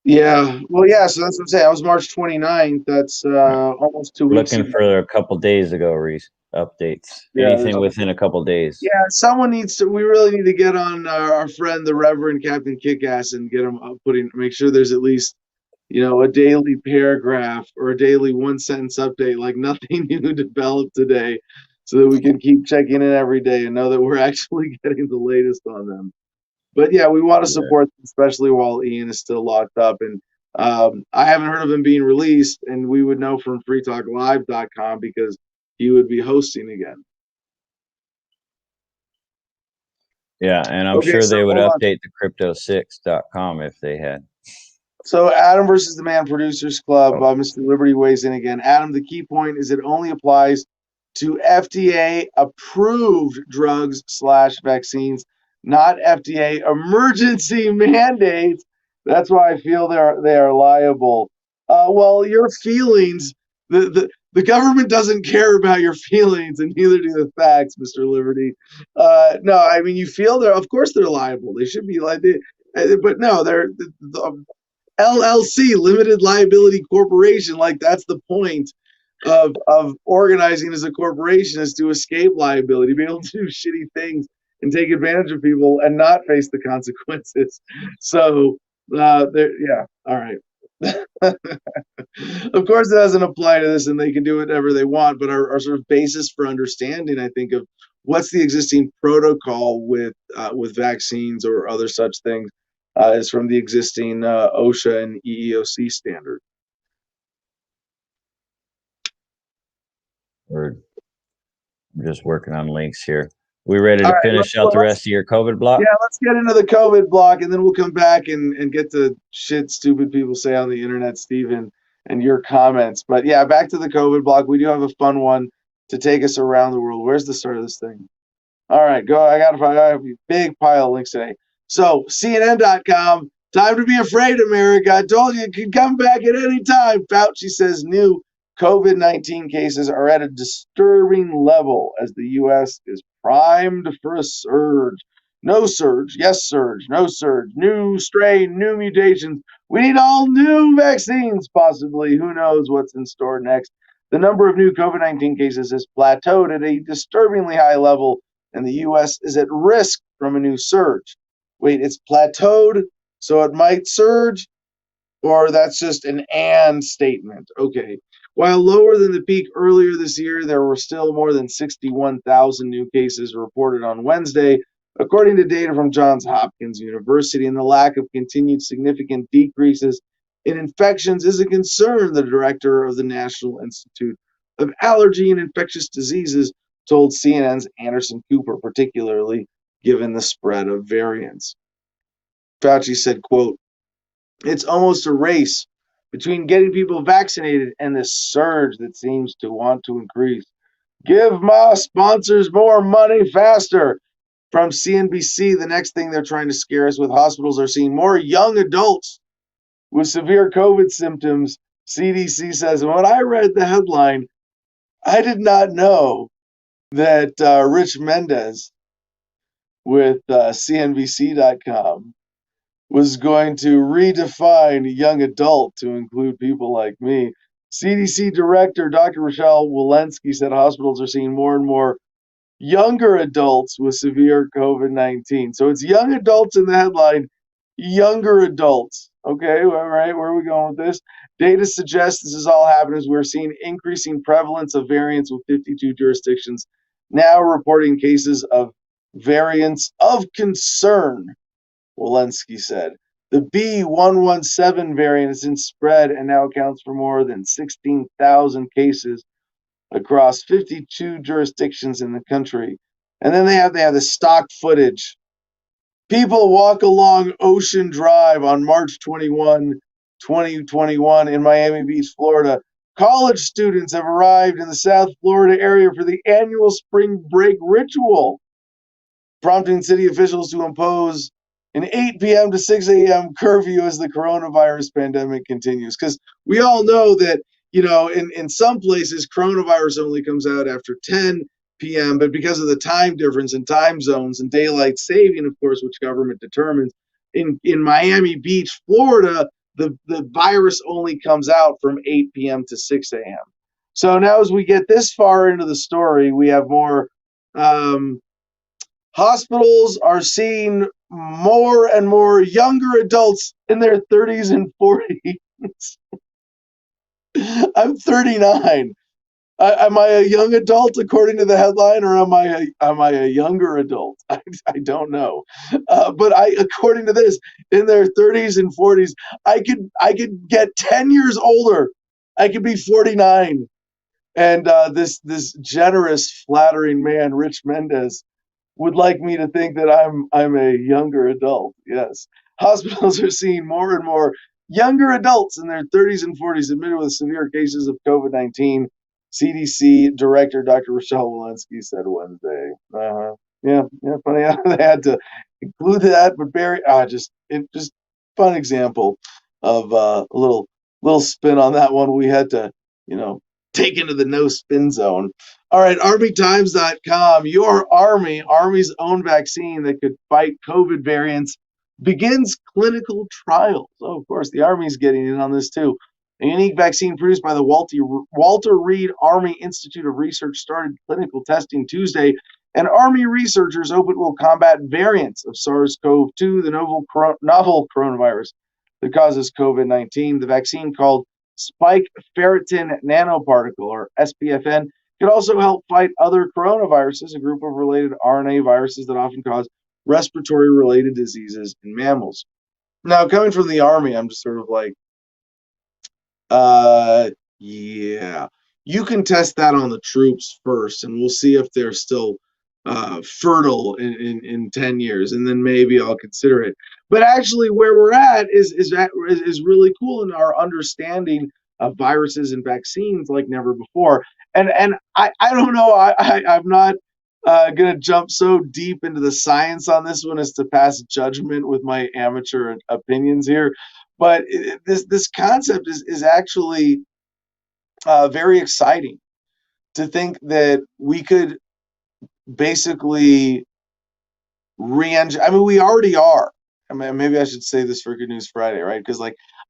Yeah. Well, yeah, so that's what I'm saying. That was March 29th. That's almost 2 weeks Looking ago. for a couple days ago, Reese. Updates. Yeah, Anything within a couple days. Yeah, someone needs to. We really need to get on our friend, the Reverend Captain Kickass, and get him make sure there's at least, a daily paragraph or a daily 1-sentence update, like nothing new developed today, so that we can keep checking in every day and know that we're actually getting the latest on them. But yeah, we want to support them, especially while Ian is still locked up. And I haven't heard of him being released, and we would know from freetalklive.com because he would be hosting again. Yeah, and I'm sure they would update the crypto6.com if they had. So Adam versus the Man Producers Club, Mr. Liberty weighs in again. Adam, the key point is it only applies to FDA-approved drugs / vaccines, not FDA emergency mandates. That's why I feel they are liable. Well, your feelings, the government doesn't care about your feelings, and neither do the facts, Mr. Liberty. No, I mean, you feel of course they're liable. They should be like, but no, they're LLC, limited liability corporation. Like, that's the point of organizing as a corporation, is to escape liability, be able to do shitty things and take advantage of people and not face the consequences. So all right. Of course, it doesn't apply to this, and they can do whatever they want. But our sort of basis for understanding, I think, of what's the existing protocol with vaccines or other such things is from the existing OSHA and EEOC standard. We're just working on links here. We ready to finish out the rest of your COVID block? Yeah, let's get into the COVID block, and then we'll come back and get to shit stupid people say on the internet, Stephen, and your comments. But yeah, back to the COVID block. We do have a fun one to take us around the world. Where's the start of this thing? All right, go. I have a big pile of links today. So CNN.com, time to be afraid, America. I told you it could come back at any time. Fauci says new COVID-19 cases are at a disturbing level as the U.S. is primed for a surge. No surge, yes surge, no surge, new strain, new mutations. We need all new vaccines, possibly. Who knows what's in store next? The number of new COVID-19 cases has plateaued at a disturbingly high level, and the U.S. is at risk from a new surge. Wait, it's plateaued, so it might surge? Or that's just an and statement? Okay. While lower than the peak earlier this year, there were still more than 61,000 new cases reported on Wednesday, according to data from Johns Hopkins University, and the lack of continued significant decreases in infections is a concern, the director of the National Institute of Allergy and Infectious Diseases told CNN's Anderson Cooper, particularly given the spread of variants. Fauci said, quote, "It's almost a race between getting people vaccinated and this surge that seems to want to increase. Give my sponsors more money faster." From CNBC, the next thing they're trying to scare us with, hospitals are seeing more young adults with severe COVID symptoms, CDC says. And when I read the headline, I did not know that Rich Mendez with CNBC.com was going to redefine young adult to include people like me. CDC Director Dr. Rochelle Walensky said hospitals are seeing more and more younger adults with severe COVID-19. So it's young adults in the headline, younger adults. Okay, all right, where are we going with this? Data suggests this is all happening as we're seeing increasing prevalence of variants with 52 jurisdictions now reporting cases of variants of concern, Walensky said. The B117 variant is in spread and now accounts for more than 16,000 cases across 52 jurisdictions in the country. And then they have the stock footage. People walk along Ocean Drive on March 21, 2021 in Miami Beach, Florida. College students have arrived in the South Florida area for the annual spring break ritual, prompting city officials to impose an 8 p.m. to 6 a.m. curfew as the coronavirus pandemic continues. Because we all know that, in some places, coronavirus only comes out after 10 p.m., but because of the time difference and time zones and daylight saving, of course, which government determines, in Miami Beach, Florida, the virus only comes out from 8 p.m. to 6 a.m. So now as we get this far into the story, we have more hospitals are seeing more and more younger adults in their 30s and 40s. I'm 39. Am I a young adult according to the headline, or am I a younger adult? I don't know. But according to this, in their 30s and 40s, I could get 10 years older. I could be 49. And this generous, flattering man, Rich Mendez, would like me to think that I'm a younger adult. Yes. Hospitals are seeing more and more younger adults in their 30s and 40s admitted with severe cases of COVID-19. CDC Director Dr. Rochelle Walensky said Wednesday. Yeah, funny how they had to include that, but Barry, just fun example of a little spin on that one. We had to, take into the no spin zone. All right, ArmyTimes.com. Your Army's own vaccine that could fight COVID variants begins clinical trials. Oh, of course, the Army's getting in on this too. A unique vaccine produced by the Walter Reed Army Institute of Research started clinical testing Tuesday, and Army researchers hope it will combat variants of SARS-CoV-2, the novel coronavirus that causes COVID-19. The vaccine, called spike ferritin nanoparticle, or SPFN, could also help fight other coronaviruses, a group of related RNA viruses that often cause respiratory-related diseases in mammals. Now, coming from the Army, I'm just sort of like, yeah, you can test that on the troops first, and we'll see if they're still fertile in 10 years, and then maybe I'll consider it. But actually, where we're at is really cool in our understanding of viruses and vaccines like never before. And I don't know, I'm not going to jump so deep into the science on this one as to pass judgment with my amateur opinions here. But this concept is actually very exciting, to think that we could basically re-engineer. I mean, we already are. I mean, maybe I should say this for Good News Friday, right? Because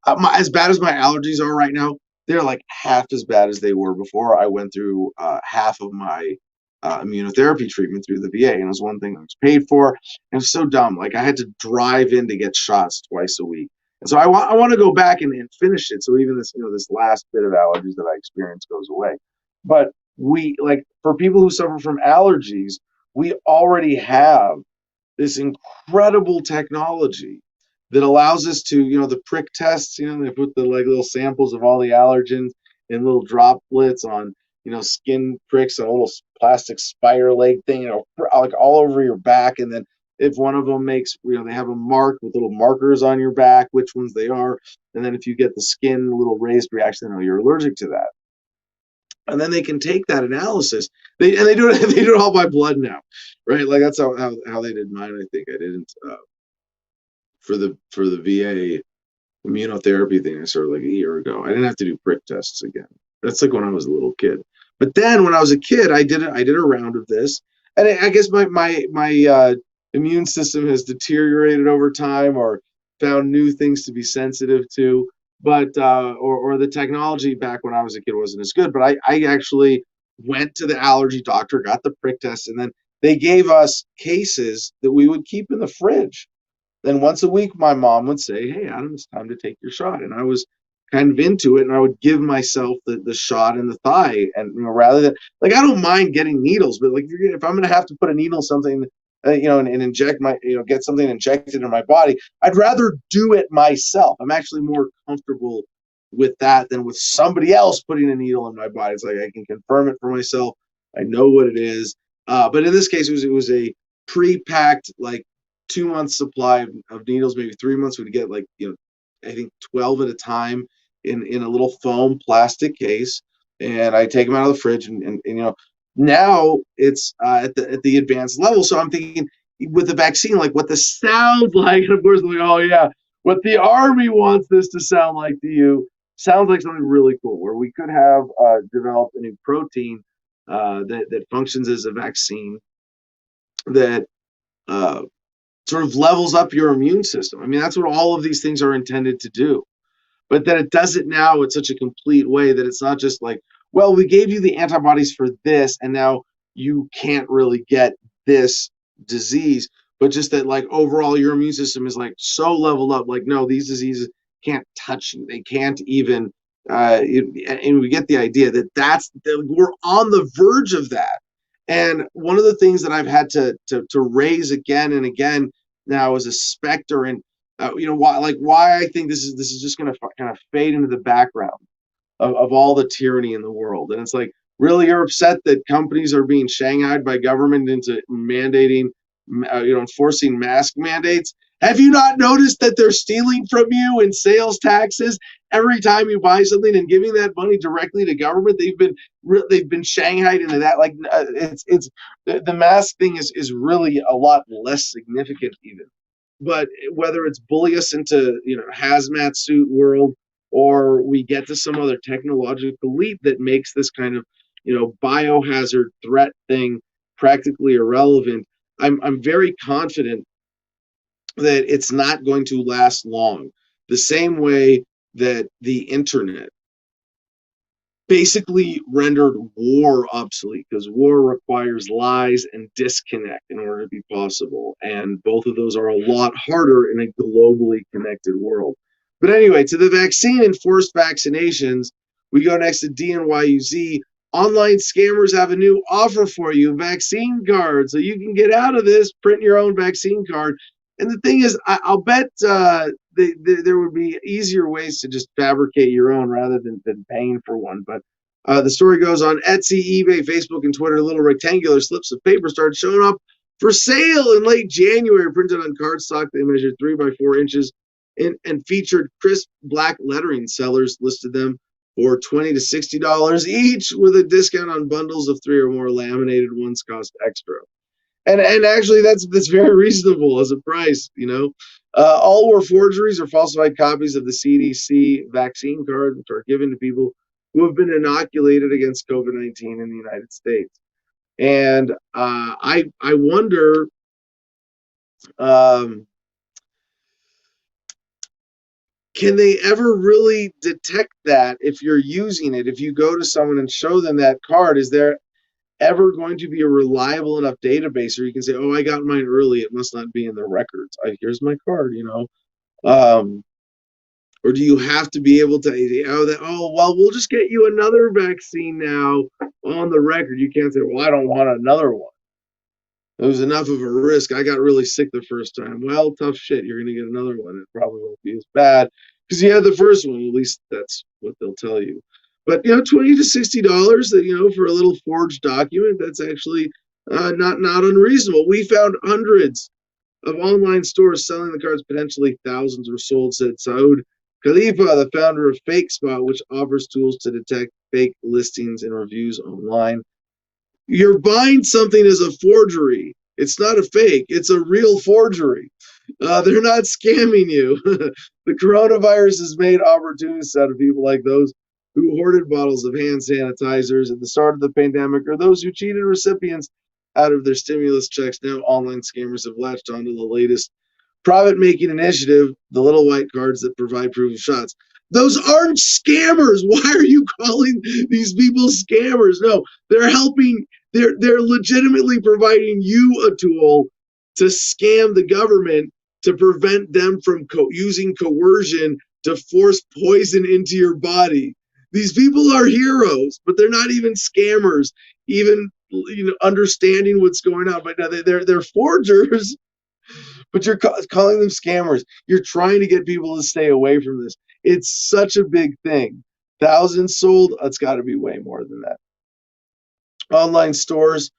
as bad as my allergies are right now, they're like half as bad as they were before I went through half of my immunotherapy treatment through the VA, and it was one thing I was paid for. And it was so dumb. Like, I had to drive in to get shots twice a week. And so I want to go back and finish it. So even this, this last bit of allergies that I experienced goes away. But for people who suffer from allergies, we already have this incredible technology that allows us to, the prick tests, they put the little samples of all the allergens in little droplets on, skin pricks and a little plastic spider leg thing, like all over your back. And then if one of them makes, they have a mark with little markers on your back, which ones they are. And then if you get the skin, little raised reaction, you're allergic to that. And then they can take that analysis. They do it all by blood now, right? Like, that's how they did mine. I think I didn't for the VA immunotherapy thing. I started like a year ago. I didn't have to do prick tests again. That's like when I was a little kid. But then when I was a kid, I did a round of this, and I guess my immune system has deteriorated over time, or found new things to be sensitive to. But or the technology back when I was a kid wasn't as good. But I actually went to the allergy doctor, got the prick test, and then they gave us cases that we would keep in the fridge. then once a week, my mom would say, "Hey, Adam, it's time to take your shot." And I was kind of into it, and I would give myself the shot in the thigh. And rather than, like, I don't mind getting needles, but like if I'm going to have to put a needle something, and inject my, get something injected in my body, I'd rather do it myself. I'm actually more comfortable with that than with somebody else putting a needle in my body. It's like I can confirm it for myself. I know what it is. But in this case, it was a pre-packed, like, 2 month supply of needles, maybe 3 months. We'd get, like, I think 12 at a time in a little foam plastic case, and I take them out of the fridge, and now it's at the advanced level. So I'm thinking with the vaccine, like what this sounds like, and of course, like, oh yeah, what the Army wants this to sound like to you sounds like something really cool, where we could have developed a new protein that functions as a vaccine that sort of levels up your immune system. I mean, that's what all of these things are intended to do. But that it does it now in such a complete way that it's not just like, well, we gave you the antibodies for this, and now you can't really get this disease, but just that, like, overall your immune system is like so leveled up, like, no, these diseases can't touch you. They can't even, and we get the idea that we're on the verge of that. And one of the things that I've had to raise again and again now is a specter, and why I think this is just going to kind of fade into the background of all the tyranny in the world. And it's like, really, you're upset that companies are being shanghaied by government into mandating, enforcing mask mandates? Have you not noticed that they're stealing from you in sales taxes every time you buy something and giving that money directly to government? They've been shanghaied into that. Like, it's the mask thing is really a lot less significant even. But whether it's bully us into hazmat suit world, or we get to some other technological leap that makes this kind of biohazard threat thing practically irrelevant, I'm very confident that it's not going to last long. The same way that the internet basically rendered war obsolete, because war requires lies and disconnect in order to be possible. And both of those are a lot harder in a globally connected world. But anyway, to the vaccine and forced vaccinations, we go next to DNYUZ. Online scammers have a new offer for you, vaccine cards. So you can get out of this, print your own vaccine card. And the thing is, I'll bet there would be easier ways to just fabricate your own rather than paying for one. But the story goes on Etsy, eBay, Facebook, and Twitter. Little rectangular slips of paper started showing up for sale in late January, printed on cardstock. They measured 3 by 4 inches and featured crisp black lettering. Sellers listed them for $20 to $60 each, with a discount on bundles of 3 or more. Laminated ones cost extra. And actually, that's very reasonable as a price. All were forgeries or falsified copies of the CDC vaccine card, which are given to people who have been inoculated against COVID-19 in the United States. And I wonder, can they ever really detect that if you're using it? If you go to someone and show them that card, is there ever going to be a reliable enough database, or you can say, oh, I got mine early, it must not be in the records, here's my card, or do you have to be able to, well, we'll just get you another vaccine now on the record? You can't say, well, I don't want another one. It was enough of a risk. I got really sick the first time. Well, tough shit, you're going to get another one. It probably won't be as bad because you had the first one. At least that's what they'll tell you. But $20 to $60 that for a little forged document, that's actually not unreasonable. We found hundreds of online stores selling the cards. Potentially thousands were sold, said Saud Khalifa, the founder of FakeSpot, which offers tools to detect fake listings and reviews online. You're buying something as a forgery. It's not a fake. It's a real forgery. They're not scamming you. The coronavirus has made opportunists out of people like those who hoarded bottles of hand sanitizers at the start of the pandemic, or those who cheated recipients out of their stimulus checks. Now online scammers have latched onto the latest profit-making initiative, the little white cards that provide proof of shots. Those aren't scammers. Why are you calling these people scammers? No, they're helping. They're legitimately providing you a tool to scam the government to prevent them from using coercion to force poison into your body. These people are heroes, but they're not even scammers, even understanding what's going on. But now they're forgers, but you're calling them scammers. You're trying to get people to stay away from this. It's such a big thing. Thousands sold. It's got to be way more than that. Online stores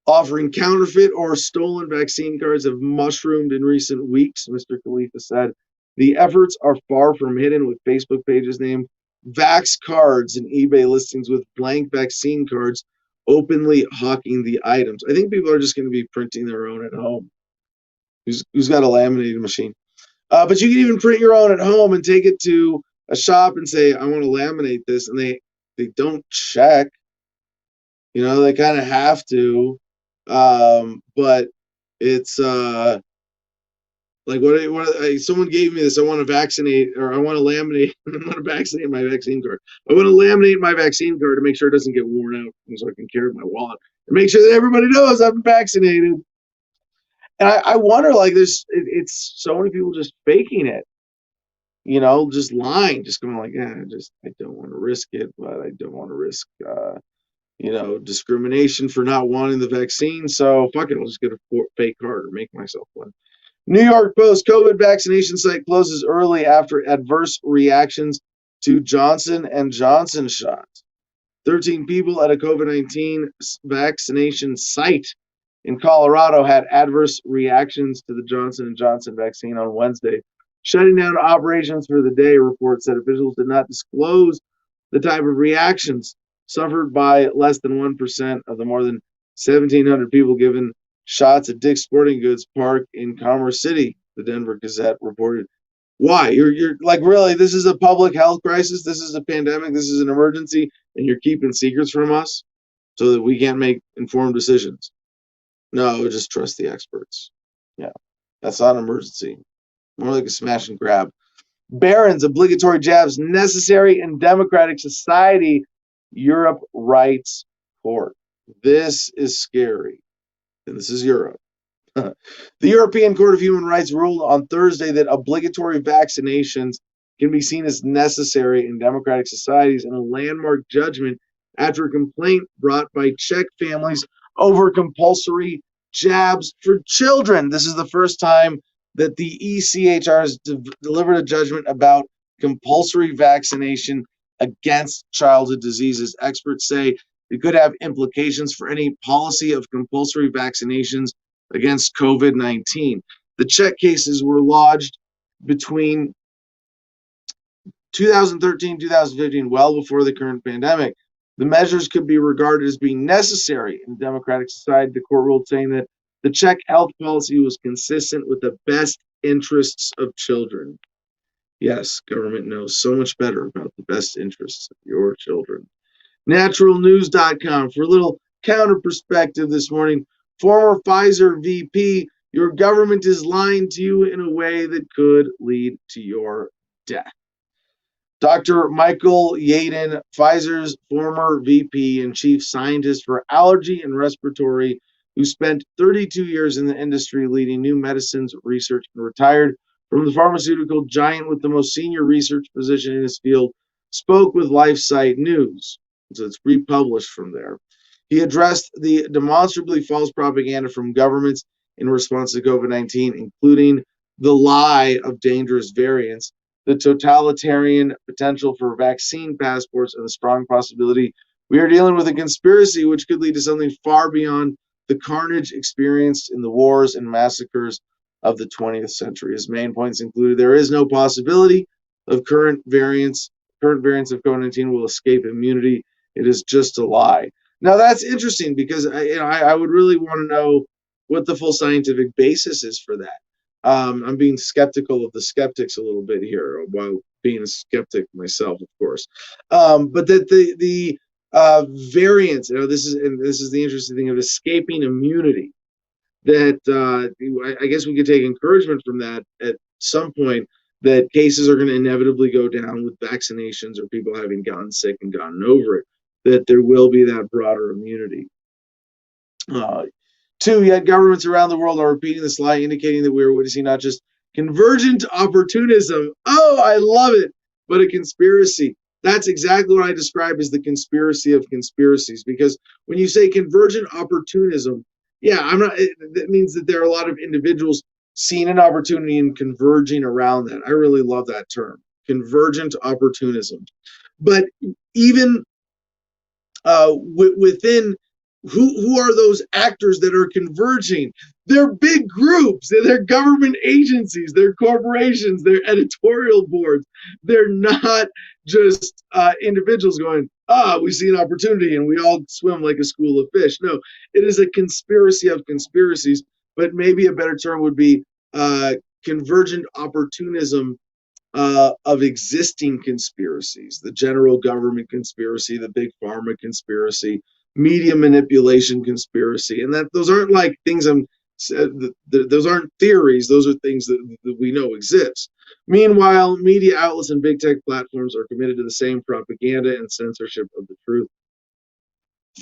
offering counterfeit or stolen vaccine cards have mushroomed in recent weeks, Mr. Khalifa said. The efforts are far from hidden, with Facebook pages named Vax Cards and eBay listings with blank vaccine cards openly hawking the items. I think people are just going to be printing their own at home. Who's got a laminating machine? But you can even print your own at home and take it to a shop and say, I want to laminate this. And they don't check. They kind of have to. But it's like what someone gave me this. I want to vaccinate, or I want to laminate. I want to vaccinate my vaccine card. I want to laminate my vaccine card to make sure it doesn't get worn out, so I can carry my wallet and make sure that everybody knows I'm vaccinated. And I wonder, like, it's so many people just faking it, just lying, just going like, I don't want to risk it, but I don't want to risk, discrimination for not wanting the vaccine. So fuck it, I'll just get a fake card or make myself one. New York Post: COVID vaccination site closes early after adverse reactions to Johnson & Johnson shot. 13 people at a COVID-19 vaccination site in Colorado had adverse reactions to the Johnson & Johnson vaccine on Wednesday, shutting down operations for the day. Reports said officials did not disclose the type of reactions suffered by less than 1% of the more than 1,700 people given shots at Dick's Sporting Goods Park in Commerce City, the Denver Gazette reported. Why? You're like, really, this is a public health crisis, this is a pandemic, this is an emergency, and you're keeping secrets from us so that we can't make informed decisions? No, just trust the experts. Yeah, that's not an emergency. More like a smash and grab. Barron's: obligatory jabs necessary in democratic society, Europe writes court. This is scary. And this is Europe. The European Court of Human Rights ruled on Thursday that obligatory vaccinations can be seen as necessary in democratic societies in a landmark judgment after a complaint brought by Czech families over compulsory jabs for children. This is the first time that the ECHR has delivered a judgment about compulsory vaccination against childhood diseases. Experts say it could have implications for any policy of compulsory vaccinations against COVID-19. The Czech cases were lodged between 2013 and 2015, well before the current pandemic. The measures could be regarded as being necessary in democratic society, the court ruled, saying that the Czech health policy was consistent with the best interests of children. Yes, government knows so much better about the best interests of your children. Naturalnews.com for a little counter perspective this morning. Former Pfizer VP: your government is lying to you in a way that could lead to your death. Dr. Michael Yeadon, Pfizer's former VP and chief scientist for allergy and respiratory, who spent 32 years in the industry leading new medicines research and retired from the pharmaceutical giant with the most senior research position in his field, spoke with LifeSite News. So it's republished from there. He addressed the demonstrably false propaganda from governments in response to COVID-19, including the lie of dangerous variants, the totalitarian potential for vaccine passports, and the strong possibility we are dealing with a conspiracy which could lead to something far beyond the carnage experienced in the wars and massacres of the 20th century. His main points included there is no possibility of current variants of COVID-19 will escape immunity. It is just a lie. Now that's interesting because I would really want to know what the full scientific basis is for that. I'm being skeptical of the skeptics a little bit here, while being a skeptic myself, of course. But that the variants, this is the interesting thing of escaping immunity. That I guess we could take encouragement from that at some point, that cases are going to inevitably go down with vaccinations or people having gotten sick and gotten over it, that there will be that broader immunity. 2, yet governments around the world are repeating this lie, indicating that we are witnessing not just Convergent opportunism. Oh, I love it. But a conspiracy. That's exactly what I describe as the conspiracy of conspiracies. Because when you say convergent opportunism, yeah, that means that there are a lot of individuals seeing an opportunity and converging around that. I really love that term, convergent opportunism. But even within who are those actors that are converging? They're big groups, they're government agencies, they're corporations, they're editorial boards. They're not just individuals going, we see an opportunity and we all swim like a school of fish. No, it is a conspiracy of conspiracies, but maybe a better term would be convergent opportunism of existing conspiracies, the general government conspiracy, the big pharma conspiracy, media manipulation conspiracy, and that those aren't like things those aren't theories. Those are things that we know exist. Meanwhile, media outlets and big tech platforms are committed to the same propaganda and censorship of the truth.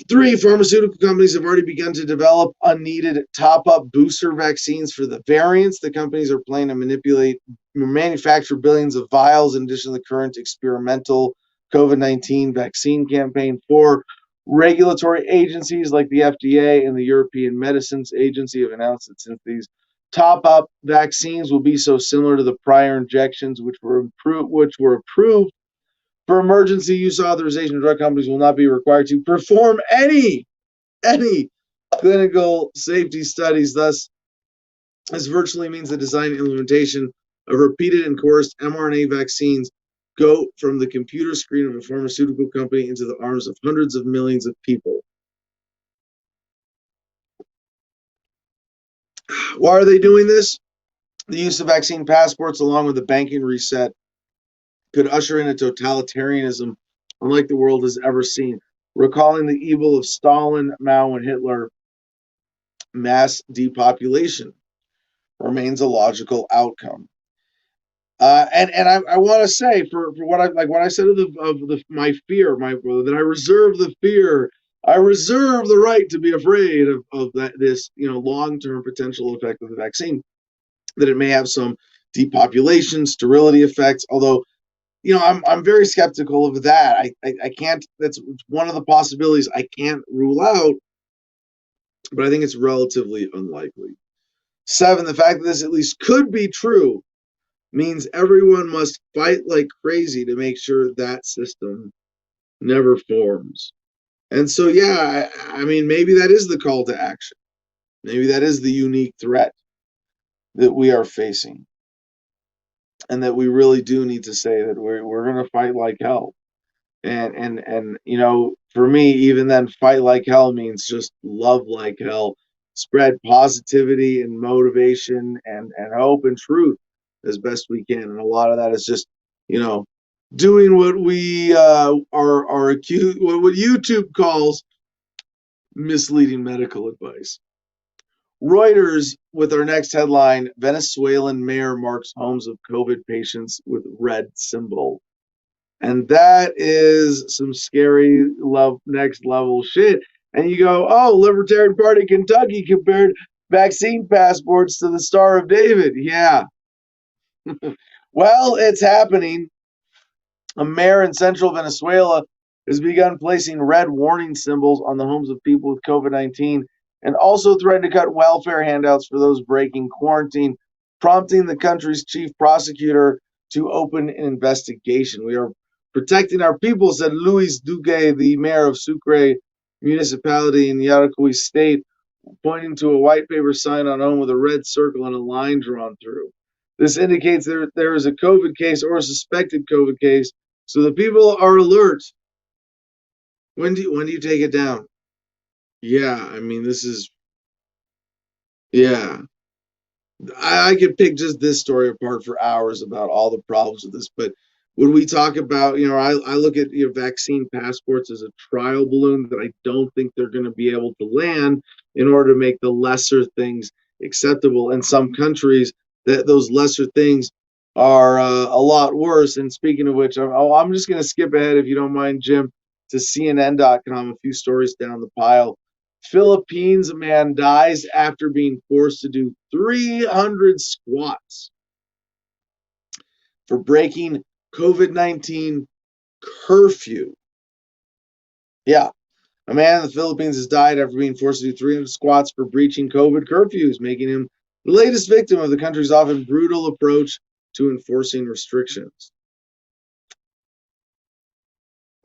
3, pharmaceutical companies have already begun to develop unneeded top-up booster vaccines for the variants. The companies are planning to manufacture billions of vials in addition to the current experimental COVID-19 vaccine campaign. 4, regulatory agencies like the FDA and the European Medicines Agency have announced that since these top-up vaccines will be so similar to the prior injections, which were approved for emergency use authorization, drug companies will not be required to perform any clinical safety studies. Thus, this virtually means the design and implementation of repeated and coerced mRNA vaccines go from the computer screen of a pharmaceutical company into the arms of hundreds of millions of people. Why are they doing this? The use of vaccine passports, along with the banking reset, could usher in a totalitarianism unlike the world has ever seen. Recalling the evil of Stalin, Mao, and Hitler, mass depopulation remains a logical outcome. And I want to say for what I said of my fear, that I reserve the fear. I reserve the right to be afraid of this long-term potential effect of the vaccine, that it may have some depopulation, sterility effects. Although I'm very skeptical of that. I can't. That's one of the possibilities I can't rule out, but I think it's relatively unlikely. 7, the fact that this at least could be true means everyone must fight like crazy to make sure that system never forms. And so, yeah, I mean, maybe that is the call to action. Maybe that is the unique threat that we are facing. And that we really do need to say that we're going to fight like hell. And for me, even then, fight like hell means just love like hell, spread positivity and motivation and hope and truth as best we can. And a lot of that is just, doing what we are accused, what YouTube calls misleading medical advice. Reuters with our next headline: Venezuelan mayor marks homes of COVID patients with red symbol. And that is some scary next level shit. And you go, oh, Libertarian Party Kentucky compared vaccine passports to the Star of David. Yeah. Well, it's happening. A mayor in central Venezuela has begun placing red warning symbols on the homes of people with COVID-19 and also threatened to cut welfare handouts for those breaking quarantine, prompting the country's chief prosecutor to open an investigation. We are protecting our people, said Luis Duque, the mayor of Sucre municipality in Yaracuy state, pointing to a white paper sign on home with a red circle and a line drawn through. This indicates there is a COVID case or a suspected COVID case, so the people are alert. When do you take it down? Yeah, I mean, this is, yeah. I could pick just this story apart for hours about all the problems with this, but when we talk about, I look at vaccine passports as a trial balloon that I don't think they're going to be able to land in order to make the lesser things acceptable. In some countries, those lesser things are a lot worse. And speaking of which, I'm just going to skip ahead, if you don't mind, Jim, to CNN.com, a few stories down the pile. Philippines, a man dies after being forced to do 300 squats for breaking COVID-19 curfew. Yeah. A man in the Philippines has died after being forced to do 300 squats for breaching COVID curfews, making him the latest victim of the country's often brutal approach to enforcing restrictions.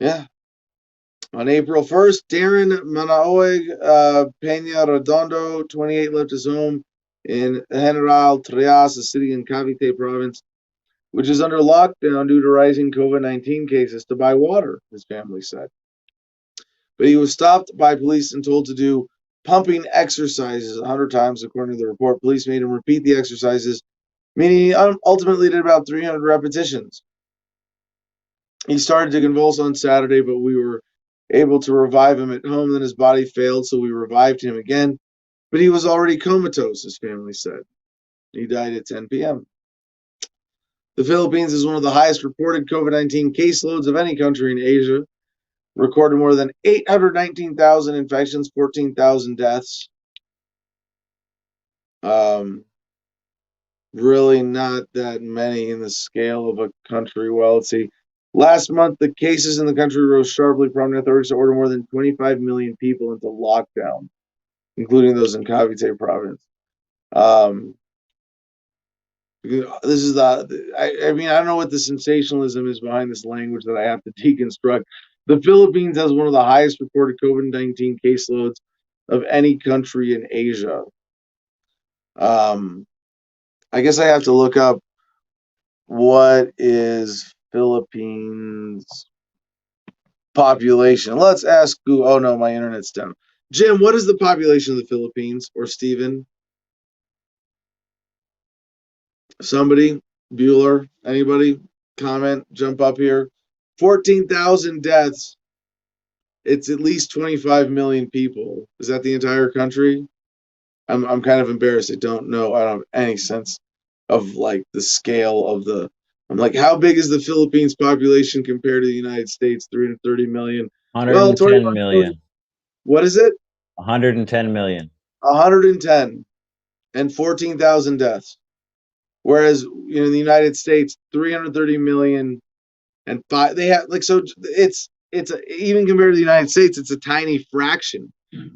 Yeah. On April 1st, Darren Manaoig Peña Redondo, 28, left his home in General Trias, a city in Cavite province, which is under lockdown due to rising COVID-19 cases, to buy water, his family said. But he was stopped by police and told to do pumping exercises 100 times, according to the report. Police made him repeat the exercises, meaning he ultimately did about 300 repetitions. He started to convulse on Saturday, but we were able to revive him at home. Then his body failed, so we revived him again. But he was already comatose, his family said. He died at 10 p.m. The Philippines is one of the highest reported COVID-19 caseloads of any country in Asia. Recorded more than 819,000 infections, 14,000 deaths. Really not that many in the scale of a country. Well, let's see. Last month, the cases in the country rose sharply, prompting authorities to order more than 25 million people into lockdown, including those in Cavite province. This is I mean, I don't know what the sensationalism is behind this language that I have to deconstruct. The Philippines has one of the highest reported COVID-19 caseloads of any country in Asia. I guess I have to look up what is Philippines population. Let's ask Google. Oh no, my internet's down. Jim, what is the population of the Philippines? Or Steven? Somebody? Bueller? Anybody? Comment? Jump up here. 14,000 deaths. It's at least 25 million people. Is that the entire country? I'm kind of embarrassed. I don't know. I don't have any sense of like the scale of the. I'm like, how big is the Philippines population compared to the United States? 330 million. 110 million. What is it? 110 million. 110 and 14,000 deaths. Whereas in the United States, 330 million and five. They have like so. It's even compared to the United States, it's a tiny fraction,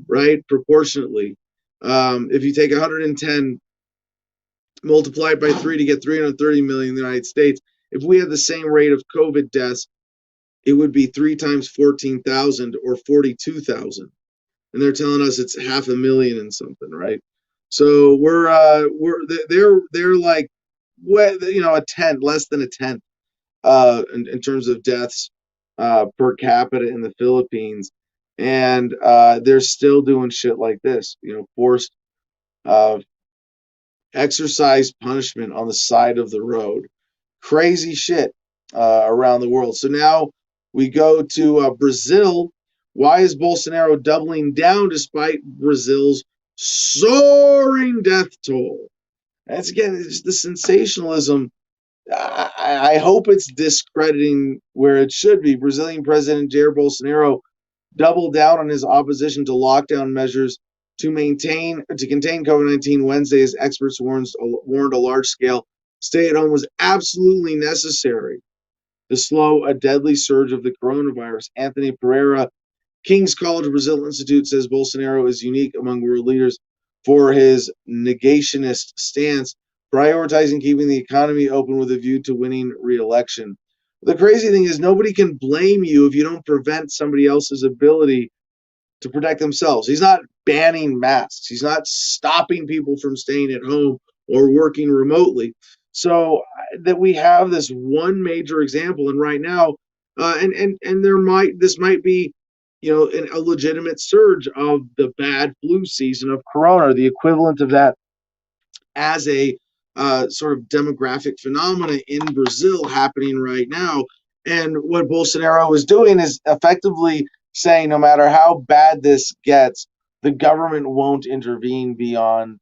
right? Proportionately. If you take 110, multiply it by 3 to get 330 million in the United States, if we had the same rate of COVID deaths, it would be 3 times 14,000 or 42,000. And they're telling us it's 500,000 and something, right? So they're like, a tenth, less than a tenth, in terms of deaths per capita in the Philippines. And they're still doing shit like this, forced exercise punishment on the side of the road. Crazy shit around the world. So now we go to Brazil. Why is Bolsonaro doubling down despite Brazil's soaring death toll? That's again, it's the sensationalism. I hope it's discrediting where it should be. Brazilian President Jair Bolsonaro doubled down on his opposition to lockdown measures to contain COVID-19 Wednesday, as experts warned a large-scale stay-at-home was absolutely necessary to slow a deadly surge of the coronavirus. Anthony Pereira, King's College Brazil Institute, says Bolsonaro is unique among world leaders for his negationist stance, prioritizing keeping the economy open with a view to winning re-election. The crazy thing is nobody can blame you if you don't prevent somebody else's ability to protect themselves. He's not banning masks. He's not stopping people from staying at home or working remotely. So that we have this one major example, and right now, and this might be, a legitimate surge of the bad flu season of Corona, the equivalent of that as a sort of demographic phenomena in Brazil happening right now. And what Bolsonaro is doing is effectively saying no matter how bad this gets, the government won't intervene beyond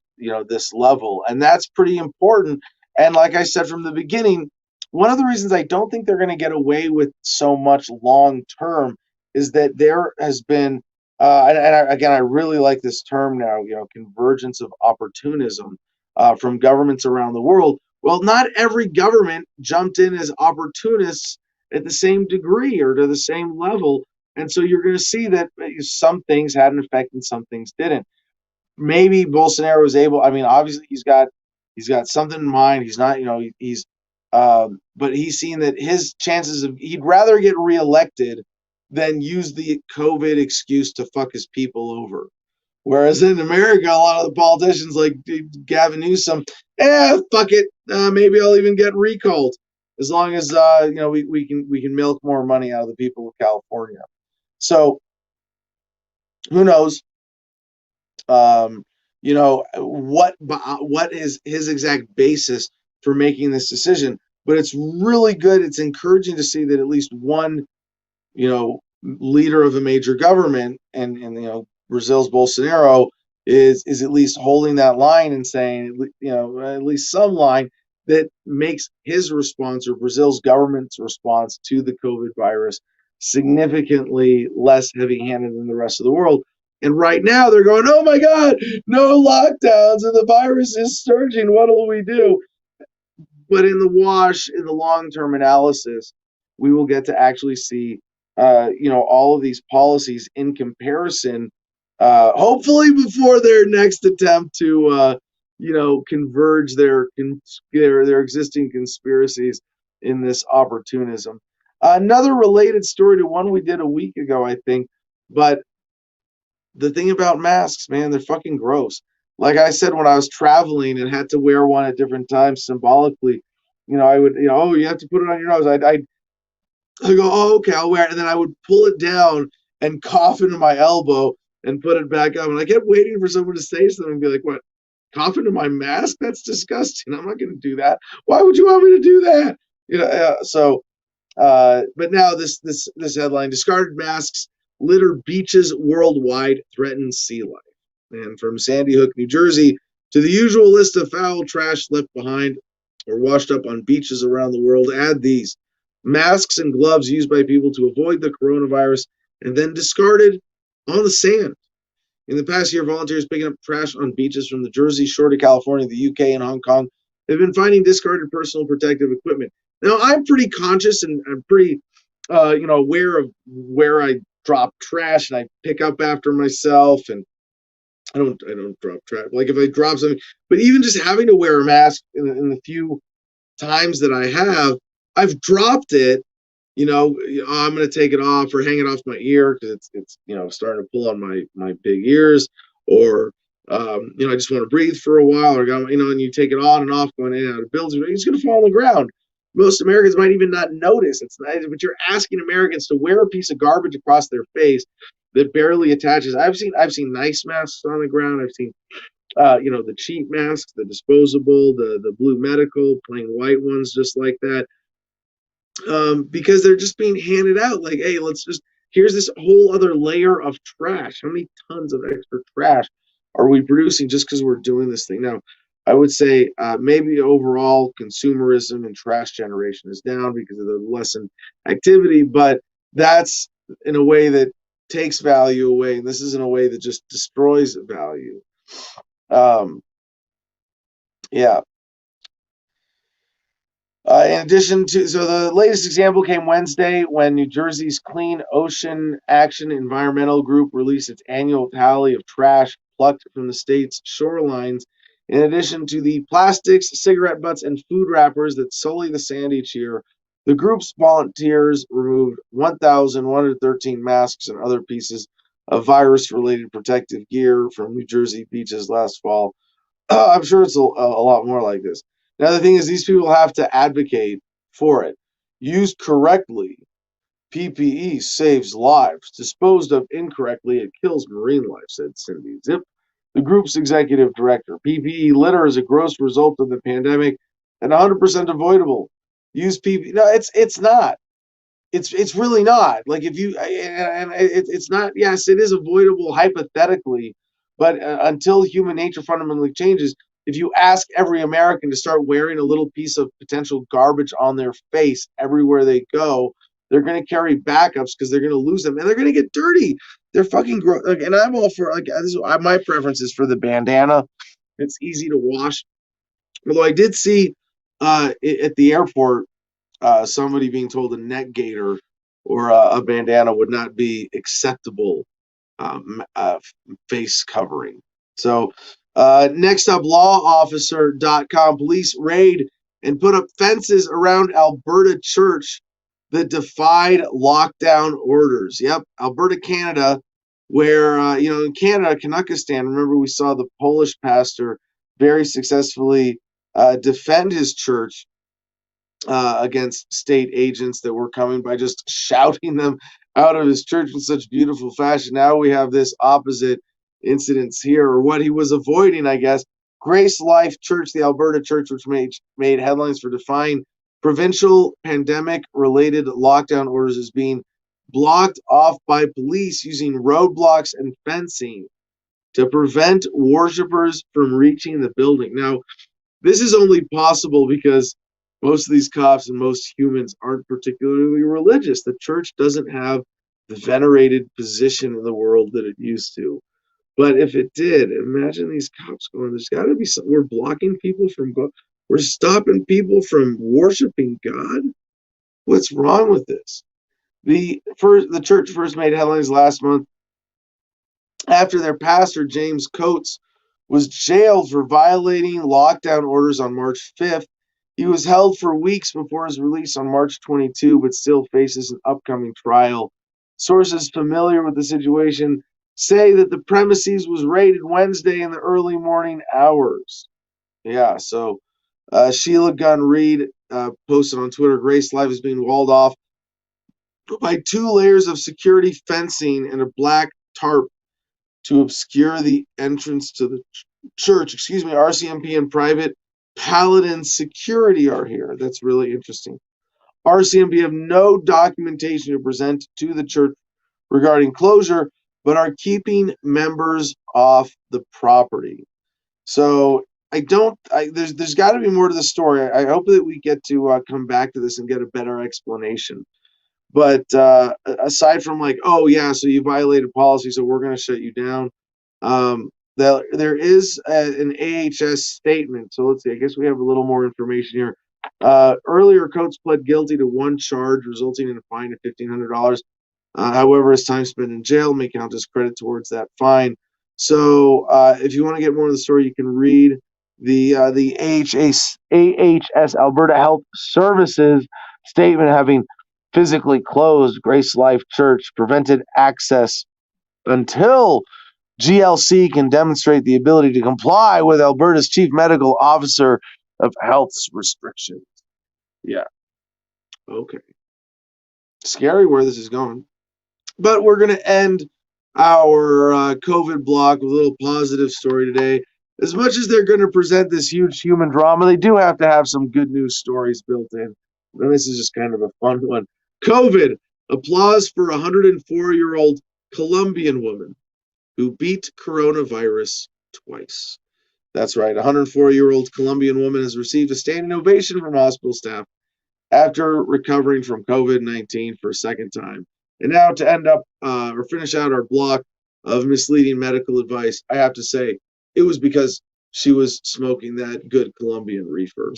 this level, and that's pretty important. And like I said from the beginning, one of the reasons I don't think they're going to get away with so much long term is that there has been again, I really like this term now, convergence of opportunism from governments around the world, Well, not every government jumped in as opportunists at the same degree or to the same level. And so you're going to see that some things had an effect and some things didn't. Maybe Bolsonaro was able. I mean, obviously he's got something in mind. He's not, he's, but he's seen that his chances of he'd rather get reelected than use the COVID excuse to fuck his people over. Whereas in America, a lot of the politicians like Gavin Newsom, fuck it, maybe I'll even get recalled as long as we can milk more money out of the people of California. So who knows? What is his exact basis for making this decision? But it's really good. It's encouraging to see that at least one, leader of a major government, and Brazil's Bolsonaro is at least holding that line and saying, at least some line that makes his response or Brazil's government's response to the COVID virus significantly less heavy-handed than the rest of the world. And right now they're going, oh my God, no lockdowns and the virus is surging. What will we do? But in the wash, in the long-term analysis, we will get to actually see, all of these policies in comparison, hopefully before their next attempt to, converge their existing conspiracies in this opportunism. Another related story to one we did a week ago, I think, but the thing about masks, man, they're fucking gross. Like I said, when I was traveling and had to wear one at different times symbolically, I would, oh, you have to put it on your nose. I'd go, oh, okay, I'll wear it. And then I would pull it down and cough into my elbow and put it back up. And I kept waiting for someone to say something and be like, what, cough into my mask? That's disgusting. I'm not going to do that. Why would you want me to do that? But now this headline, discarded masks litter beaches worldwide, threaten sea life. And from Sandy Hook, New Jersey, to the usual list of foul trash left behind or washed up on beaches around the world, add these: masks and gloves used by people to avoid the coronavirus and then discarded on the sand. In the past year, volunteers picking up trash on beaches from the Jersey Shore to California, the UK, and Hong Kong have been finding discarded personal protective equipment. Now, I'm pretty conscious and I'm pretty, aware of where I drop trash, and I pick up after myself, and I don't drop trash. Like if I drop something, but even just having to wear a mask in the few times that I have, I've dropped it. I'm going to take it off or hang it off my ear because it's starting to pull on my big ears, or I just want to breathe for a while, or and you take it on and off going in and out of buildings, it's going to fall on the ground. Most Americans might even not notice. It's nice, but you're asking Americans to wear a piece of garbage across their face that barely attaches. I've seen nice masks on the ground. I've seen the cheap masks, the disposable, the blue medical, plain white ones, just like that. Because they're just being handed out like, hey, here's this whole other layer of trash. How many tons of extra trash are we producing just because we're doing this thing? Now, I would say maybe overall consumerism and trash generation is down because of the lessened activity, but that's in a way that takes value away, and this is in a way that just destroys value. In addition to, the latest example came Wednesday when New Jersey's Clean Ocean Action Environmental Group released its annual tally of trash plucked from the state's shorelines. In addition to the plastics, cigarette butts, and food wrappers that sully the sand each year, the group's volunteers removed 1,113 masks and other pieces of virus-related protective gear from New Jersey beaches last fall. I'm sure it's a lot more like this. Now, the thing is, these people have to advocate for it. Used correctly, PPE saves lives. Disposed of incorrectly, it kills marine life, said Cindy Zip, the group's executive director. PPE litter is a gross result of the pandemic and 100% avoidable. Use PPE. No, it's not. It's really not. Like if you, and it's not, yes, it is avoidable hypothetically, but until human nature fundamentally changes, if you ask every American to start wearing a little piece of potential garbage on their face everywhere they go, they're going to carry backups because they're going to lose them and they're going to get dirty. They're fucking gross. And I'm all for my preference is for the bandana. It's easy to wash. Although I did see at the airport, somebody being told a neck gaiter or a bandana would not be acceptable face covering. So next up, lawofficer.com. Police raid and put up fences around Alberta church that defied lockdown orders. Yep, Alberta, Canada, where, in Canada, Kanukistan, remember we saw the Polish pastor very successfully defend his church against state agents that were coming by just shouting them out of his church in such beautiful fashion. Now we have this opposite incidents here, or what he was avoiding, I guess. Grace Life Church, the Alberta church, which made headlines for defying provincial pandemic-related lockdown orders, is being blocked off by police using roadblocks and fencing to prevent worshipers from reaching the building. Now, this is only possible because most of these cops and most humans aren't particularly religious. The church doesn't have the venerated position in the world that it used to. But if it did, imagine these cops going, there's got to be some, we're blocking people from God. We're stopping people from worshiping God. What's wrong with this? The church first made headlines last month after their pastor, James Coates, was jailed for violating lockdown orders on March 5th. He was held for weeks before his release on March 22, but still faces an upcoming trial. Sources familiar with the situation say that the premises was raided Wednesday in the early morning hours. Yeah, so Sheila Gunn Reed posted on Twitter, Grace Life is being walled off by 2 layers of security fencing and a black tarp to obscure the entrance to the church. RCMP and private Paladin Security are here. That's really interesting. RCMP have no documentation to present to the church regarding closure, but are keeping members off the property. So there's got to be more to the story. I hope that we get to come back to this and get a better explanation. But aside from like, oh yeah, so you violated policy, so we're going to shut you down. There is an AHS statement. So let's see. I guess we have a little more information here. Earlier, Coates pled guilty to 1 charge, resulting in a fine of $1,500. However, his time spent in jail may count as credit towards that fine. So if you want to get more of the story, you can read the AHS Alberta Health Services statement having physically closed Grace Life Church, prevented access until GLC can demonstrate the ability to comply with Alberta's Chief Medical Officer of Health's restrictions. Yeah. Okay. Scary where this is going. But we're going to end our COVID block with a little positive story today. As much as they're going to present this huge human drama, they do have to have some good news stories built in. And this is just kind of a fun one. COVID, applause for a 104-year-old Colombian woman who beat coronavirus twice. That's right. A 104-year-old Colombian woman has received a standing ovation from hospital staff after recovering from COVID-19 for a second time. And now to end up or finish out our block of misleading medical advice, I have to say it was because she was smoking that good Colombian reefer.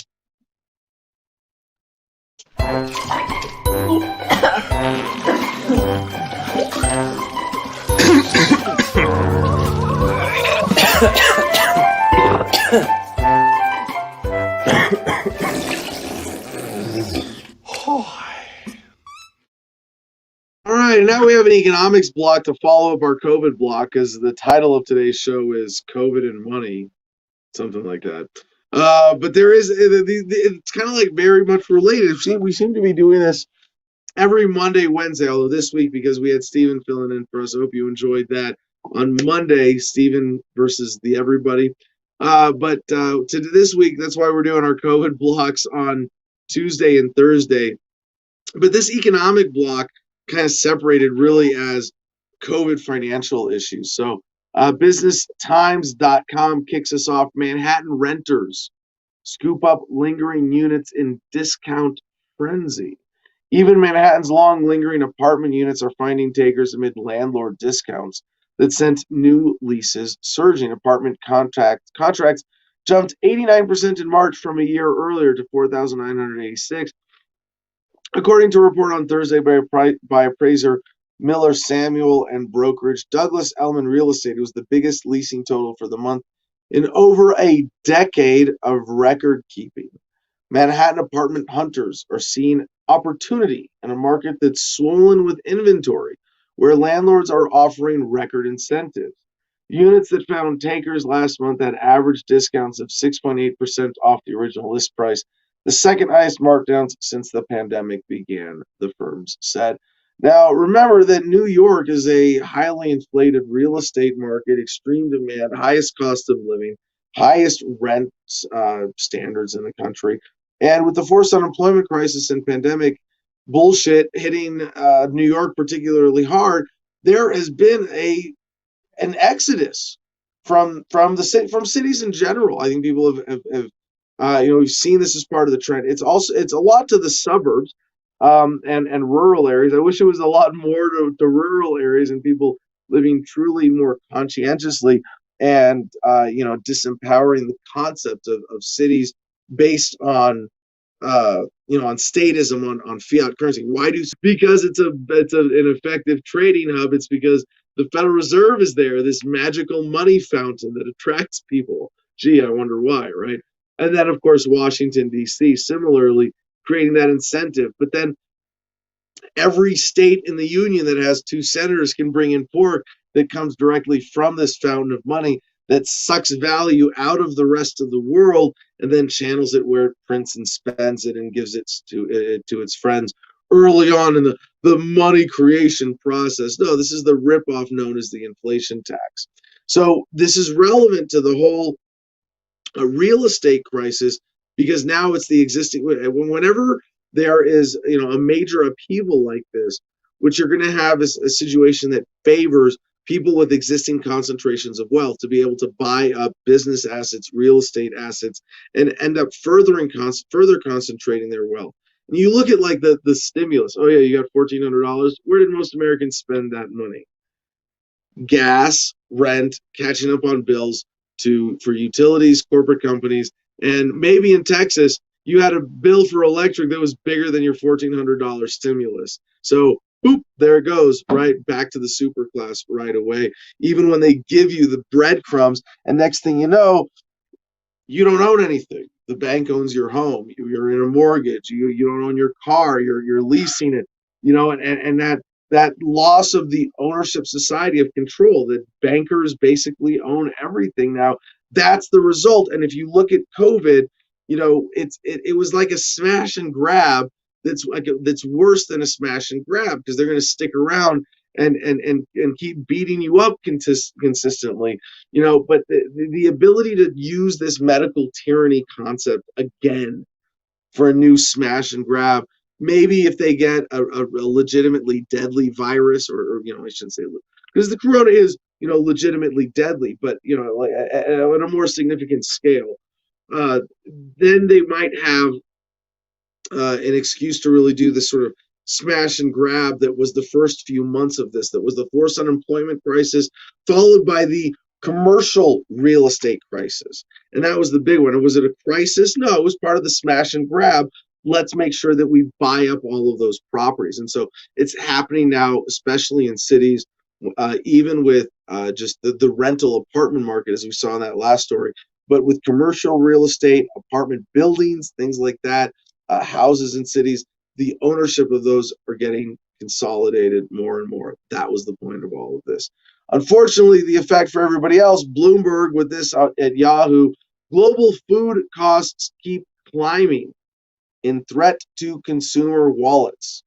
All right, now we have an economics block to follow up our COVID block, because the title of today's show is COVID and Money, something like that. But there is, it's kind of like very much related. We seem to be doing this every Monday, Wednesday, although this week, because we had Steven filling in for us, I hope you enjoyed that. On Monday, Steven versus the everybody. But to this week, that's why we're doing our COVID blocks on Tuesday and Thursday. But this economic block kind of separated really as COVID financial issues. So businesstimes.com kicks us off. Manhattan renters scoop up lingering units in discount frenzy. Even Manhattan's long lingering apartment units are finding takers amid landlord discounts that sent new leases surging. Apartment contracts jumped 89% in March from a year earlier to 4,986. According to a report on Thursday by appraiser Miller Samuel and brokerage Douglas Elliman Real Estate, it was the biggest leasing total for the month in over a decade of record keeping. Manhattan apartment hunters are seeing opportunity in a market that's swollen with inventory, where landlords are offering record incentives. Units that found takers last month had average discounts of 6.8% off the original list price, the second highest markdowns since the pandemic began, the firms said. Now, remember that New York is a highly inflated real estate market, extreme demand, highest cost of living, highest rent standards in the country. And with the forced unemployment crisis and pandemic bullshit hitting New York particularly hard, there has been an exodus from cities in general. I think people have we've seen this as part of the trend. It's a lot to the suburbs and rural areas. I wish it was a lot more to rural areas and people living truly more conscientiously and disempowering the concept of cities based on on statism, on fiat currency. Why do? Because it's an effective trading hub. It's because the Federal Reserve is there, this magical money fountain that attracts people. Gee, I wonder why, right? And then, of course, Washington, D.C., similarly creating that incentive. But then every state in the union that has 2 senators can bring in pork that comes directly from this fountain of money that sucks value out of the rest of the world and then channels it where it prints and spends it and gives it to its friends early on in the money creation process. No, this is the ripoff known as the inflation tax. So this is relevant to the whole real estate crisis because now it's the existing. Whenever there is a major upheaval like this, what you're going to have is a situation that favors people with existing concentrations of wealth to be able to buy up business assets, real estate assets, and end up further concentrating their wealth. And you look at like the stimulus. Oh yeah, you got $1,400. Where did most Americans spend that money? Gas, rent, catching up on bills for utilities, corporate companies, and maybe in Texas you had a bill for electric that was bigger than your $1,400 stimulus. So boop, there it goes, right back to the super class right away. Even when they give you the breadcrumbs, and next thing you know, you don't own anything. The bank owns your home. You're in a mortgage. You don't own your car. You're leasing it. And that loss of the ownership society of control, that bankers basically own everything now. That's the result. And if you look at COVID, it was like a smash and grab. That's worse than a smash and grab because they're going to stick around and keep beating you up consistently. But the ability to use this medical tyranny concept again for a new smash and grab, maybe if they get a legitimately deadly virus, or I shouldn't say, because the corona is legitimately deadly, but like on a more significant scale, then they might have an excuse to really do this sort of smash and grab that was the first few months of this, that was the forced unemployment crisis, followed by the commercial real estate crisis. And that was the big one. And was it a crisis? No, it was part of the smash and grab. Let's make sure that we buy up all of those properties. And so it's happening now, especially in cities, even with just the rental apartment market, as we saw in that last story, but with commercial real estate, apartment buildings, things like that, houses in cities, the ownership of those are getting consolidated more and more. That was the point of all of this. Unfortunately, the effect for everybody else, Bloomberg with this at Yahoo, global food costs keep climbing in threat to consumer wallets.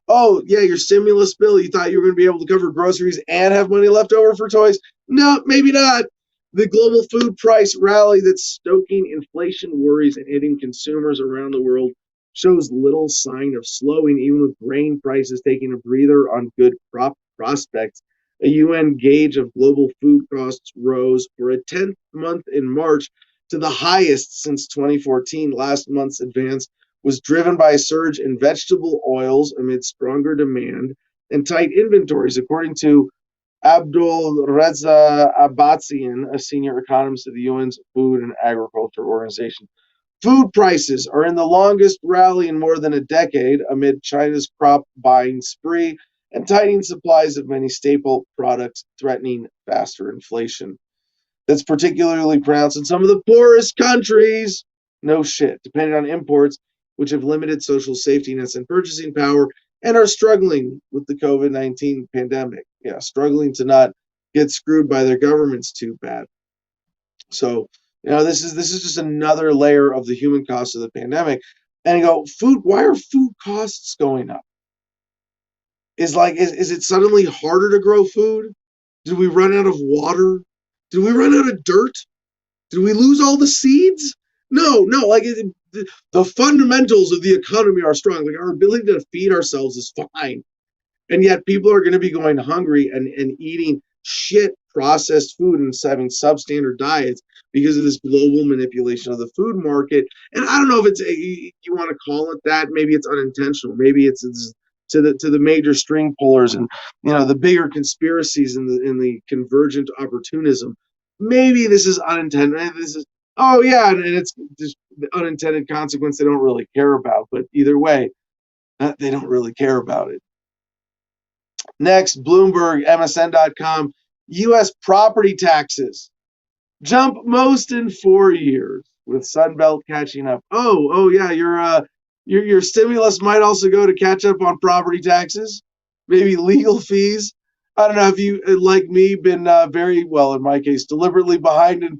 Oh, yeah, your stimulus bill, you thought you were going to be able to cover groceries and have money left over for toys? No, maybe not. The global food price rally that's stoking inflation worries and hitting consumers around the world shows little sign of slowing, even with grain prices taking a breather on good crop prospects. A UN gauge of global food costs rose for a 10th month in March to the highest since 2014. Last month's advance was driven by a surge in vegetable oils amid stronger demand and tight inventories, according to Abdul Reza Abatsian, a senior economist at the UN's Food and Agriculture Organization. Food prices are in the longest rally in more than a decade amid China's crop buying spree and tightening supplies of many staple products, threatening faster inflation. That's particularly pronounced in some of the poorest countries. No shit, depending on imports, which have limited social safety nets and purchasing power and are struggling with the COVID-19 pandemic. Yeah, struggling to not get screwed by their governments too bad. So, this is just another layer of the human cost of the pandemic. And you go, food, why are food costs going up? Is it suddenly harder to grow food? Did we run out of water? Did we run out of dirt? Did we lose all the seeds? No. The fundamentals of the economy are strong. Like, our ability to feed ourselves is fine. And yet people are going to be going hungry and eating shit processed food and having substandard diets because of this global manipulation of the food market. And I don't know if it's you want to call it that. Maybe it's unintentional. Maybe it's to the major string pullers and the bigger conspiracies in the convergent opportunism. Maybe this is unintended. This is and it's just the unintended consequence they don't really care about. But either way, they don't really care about it. Next, Bloomberg, MSN.com, U.S. property taxes jump most in 4 years, with Sunbelt catching up. Oh yeah, your stimulus might also go to catch up on property taxes, maybe legal fees. I don't know if you, like me, been very well, in my case, deliberately behind in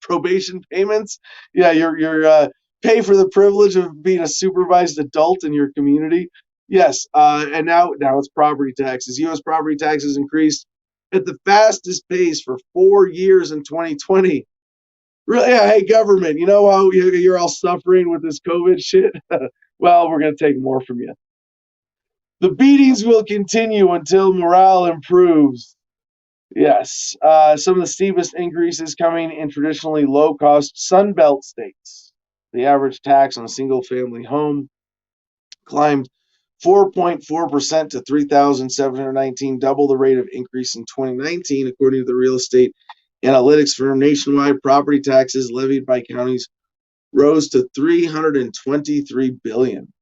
probation payments. Yeah, you're pay for the privilege of being a supervised adult in your community. Yes, and now it's property taxes. U.S. property taxes increased at the fastest pace for 4 years in 2020. Really, yeah, hey, government, you know how you're all suffering with this COVID shit? Well, we're going to take more from you. The beatings will continue until morale improves. Yes, some of the steepest increases coming in traditionally low-cost Sunbelt states. The average tax on a single-family home climbed 4.4% to $3,719, double the rate of increase in 2019, according to the real estate analytics firm. Nationwide property taxes levied by counties rose to $323 billion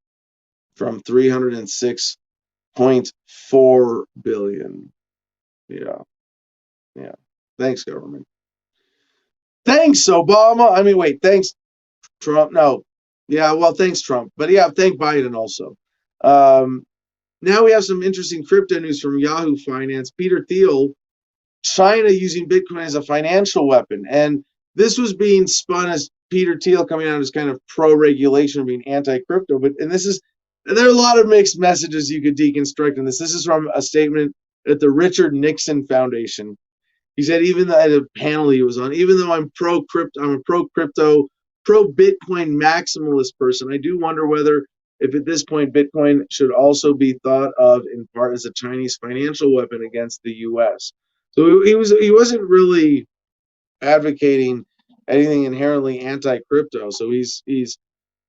from $306.4 billion. Yeah. Thanks, government. Thanks, Obama. I mean, wait, thanks, Trump. No. Yeah, well, thanks, Trump. But yeah, thank Biden also. Now we have some interesting crypto news from Yahoo Finance. Peter Thiel, China using Bitcoin as a financial weapon. And this was being spun as Peter Thiel coming out as kind of pro-regulation, being anti-crypto. There are a lot of mixed messages you could deconstruct in this. This is from a statement at the Richard Nixon Foundation. He said, even at a panel he was on, even though I'm a pro-crypto, pro-Bitcoin maximalist person, I do wonder whether, if at this point Bitcoin should also be thought of in part as a Chinese financial weapon against the U.S. So he wasn't really advocating anything inherently anti-crypto. So he's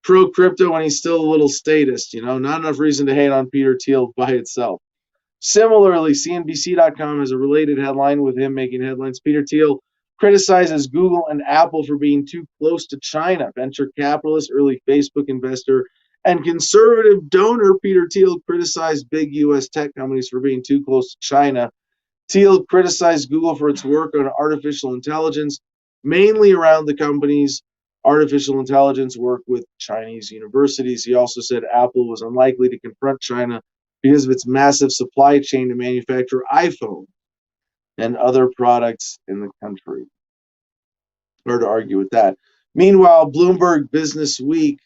pro-crypto and he's still a little statist. Not enough reason to hate on Peter Thiel by itself. Similarly, CNBC.com has a related headline with him making headlines. Peter Thiel criticizes Google and Apple for being too close to China. Venture capitalist, early Facebook investor, and conservative donor Peter Thiel criticized big U.S. tech companies for being too close to China. Thiel criticized Google for its work on artificial intelligence, mainly around the company's artificial intelligence work with Chinese universities. He also said Apple was unlikely to confront China because of its massive supply chain to manufacture iPhone and other products in the country. Hard to argue with that. Meanwhile, Bloomberg Business Week,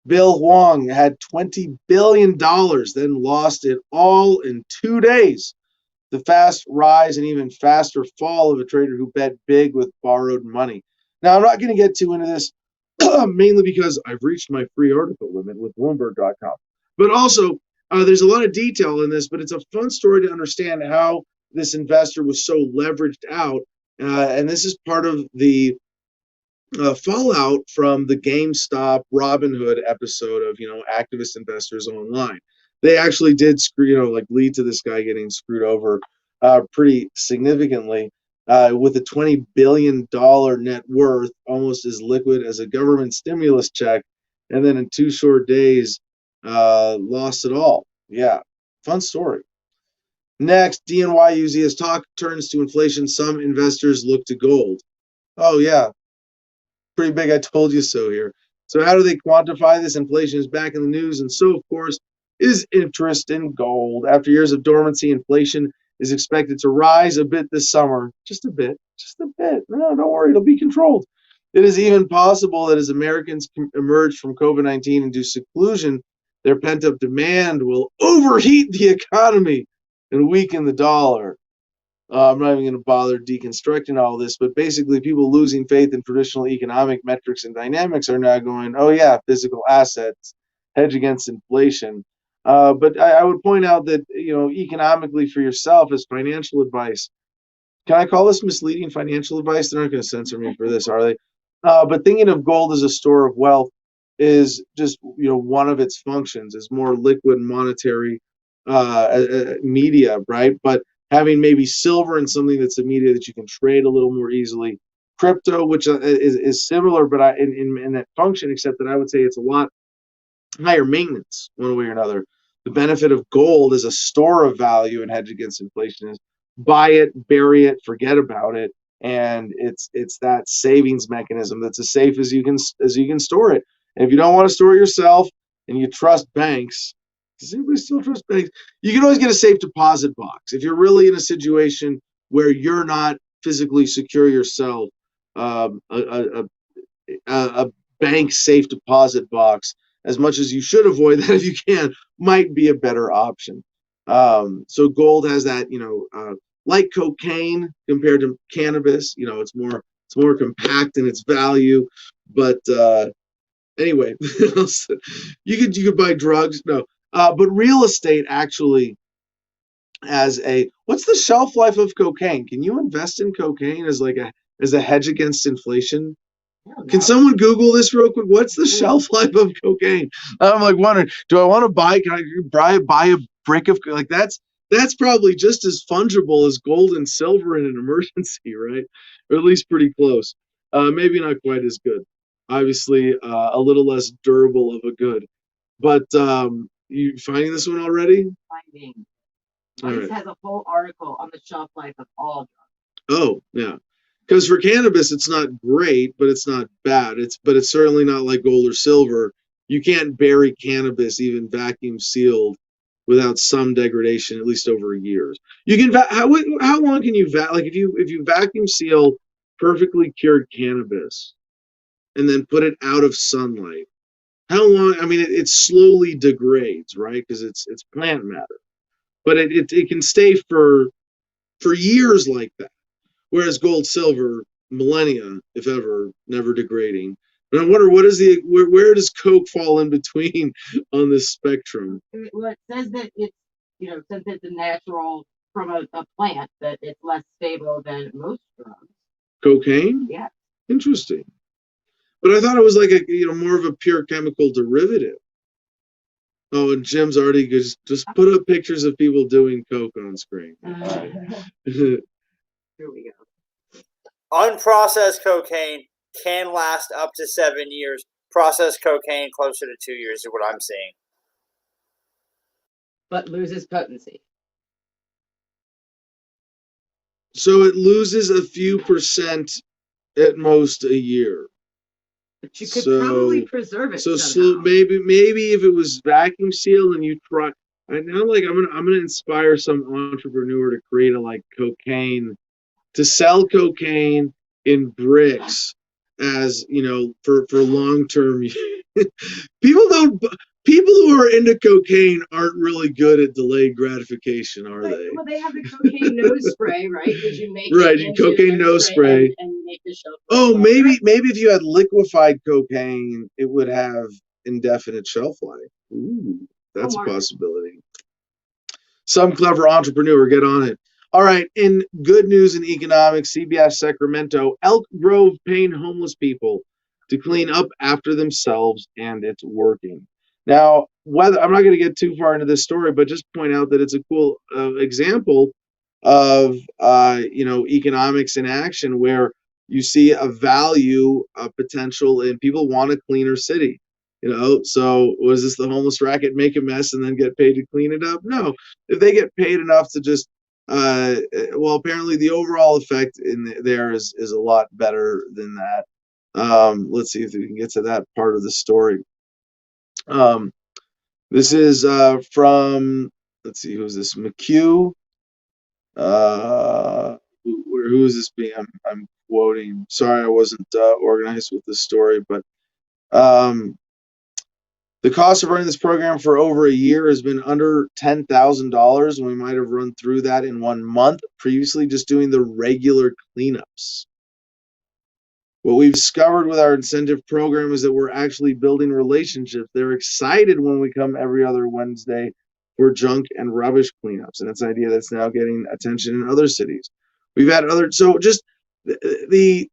Bill Hwang had $20 billion, then lost it all in 2 days. The fast rise and even faster fall of a trader who bet big with borrowed money. Now, I'm not going to get too into this, mainly because I've reached my free article limit with Bloomberg.com. But also, there's a lot of detail in this, but it's a fun story to understand how this investor was so leveraged out. And this is part of the fallout from the GameStop Robinhood episode of, activist investors online. They actually did lead to this guy getting screwed over pretty significantly, with a $20 billion net worth, almost as liquid as a government stimulus check, and then in 2 short days, lost it all. Yeah, fun story. Next, DNYUZ, as talk turns to inflation, some investors look to gold. Oh, yeah, pretty big I told you so here. So how do they quantify this? Inflation is back in the news, and so, of course, is interest in gold. After years of dormancy, inflation is expected to rise a bit this summer. Just a bit. Just a bit. No, don't worry, it'll be controlled. It is even possible that as Americans emerge from COVID-19 into seclusion, their pent-up demand will overheat the economy and weaken the dollar. I'm not even going to bother deconstructing all this, but basically people losing faith in traditional economic metrics and dynamics are now going, oh yeah, physical assets, hedge against inflation. But I would point out that, economically for yourself as financial advice, can I call this misleading financial advice? They're not going to censor me for this, are they? But thinking of gold as a store of wealth is just, one of its functions is more liquid monetary media, right? But having maybe silver and something that's a media that you can trade a little more easily. Crypto, which is similar, but in that function, except that I would say it's a lot higher maintenance one way or another. The benefit of gold as a store of value and hedge against inflation is buy it, bury it, forget about it, and it's that savings mechanism that's as safe as you can store it. And if you don't want to store it yourself and you trust banks, does anybody still trust banks? You can always get a safe deposit box. If you're really in a situation where you're not physically secure yourself, a bank safe deposit box, as much as you should avoid that if you can, might be a better option. So gold has that, like cocaine compared to cannabis, it's more compact in its value. But anyway, you could buy drugs. No, but real estate actually what's the shelf life of cocaine? Can you invest in cocaine as a hedge against inflation? Can someone Google this real quick? What's the shelf life of cocaine? I'm wondering, do I want to buy? Can I buy a brick of that's probably just as fungible as gold and silver in an emergency, right? Or at least pretty close. Maybe not quite as good. Obviously, a little less durable of a good. But you finding this one already? Finding. This has a whole article on the shelf life of all drugs. Oh, yeah. Because for cannabis, it's not great, but it's not bad. But it's certainly not like gold or silver. You can't bury cannabis, even vacuum sealed, without some degradation, at least over years. You can how long can you if you vacuum seal perfectly cured cannabis and then put it out of sunlight? How long? I mean, it slowly degrades, right? Because it's plant matter, but it can stay for years like that. Whereas gold, silver, millennia, if ever, never degrading. But I wonder where does coke fall in between on this spectrum? Well, it says that it's since it's a natural from a plant, that it's less stable than most drugs. Cocaine? Yeah. Interesting. But I thought it was like more of a pure chemical derivative. Oh, and Jim's already just put up pictures of people doing coke on screen. Here we go. Unprocessed cocaine can last up to 7 years. Processed cocaine closer to 2 years is what I'm seeing. But loses potency. So it loses a few percent at most a year. But you could probably preserve it. So maybe if it was vacuum sealed and you try. I'm gonna inspire some entrepreneur to create to sell cocaine in bricks as for long-term people who are into cocaine aren't really good at delayed gratification, are they? Well, they have the cocaine nose spray, right? Because you make cocaine nose spray and make the shelf. Oh, maybe if you had liquefied cocaine, it would have indefinite shelf life. Ooh, that's a possibility. Some clever entrepreneur, get on it. All right, in good news in economics, CBS Sacramento, Elk Grove paying homeless people to clean up after themselves, and it's working. Now, I'm not going to get too far into this story, but just point out that it's a cool example of economics in action, where you see a value, a potential, and people want a cleaner city. So was this the homeless racket make a mess and then get paid to clean it up? No, if they get paid enough to just apparently the overall effect there is a lot better than that. Let's see if we can get to that part of the story. This is from, let's see, who's this? McHugh. Who is this being? I'm quoting. Sorry, I wasn't organized with this story, but the cost of running this program for over a year has been under $10,000. We might have run through that in 1 month previously, just doing the regular cleanups. What we've discovered with our incentive program is that we're actually building relationships. They're excited when we come every other Wednesday for junk and rubbish cleanups, and it's an idea that's now getting attention in other cities. We've had other, so just the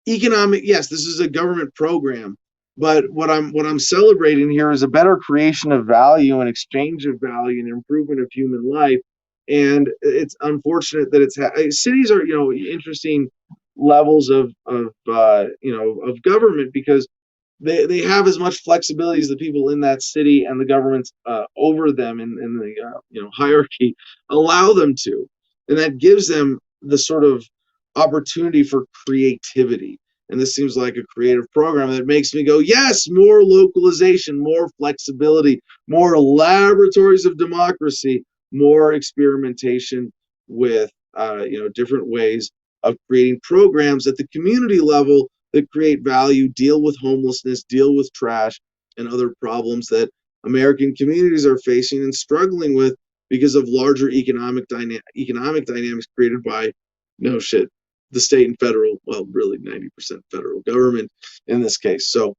economic, yes, this is a government program, but what I'm celebrating here is a better creation of value and exchange of value and improvement of human life. And it's unfortunate that cities are interesting levels of government, because they have as much flexibility as the people in that city, and the governments over them in the hierarchy allow them to, and that gives them the sort of opportunity for creativity. And this seems like a creative program that makes me go, yes, more localization, more flexibility, more laboratories of democracy, more experimentation with different ways of creating programs at the community level that create value, deal with homelessness, deal with trash, and other problems that American communities are facing and struggling with because of larger economic dynamics created by the state and federal, well, really 90% federal government in this case. So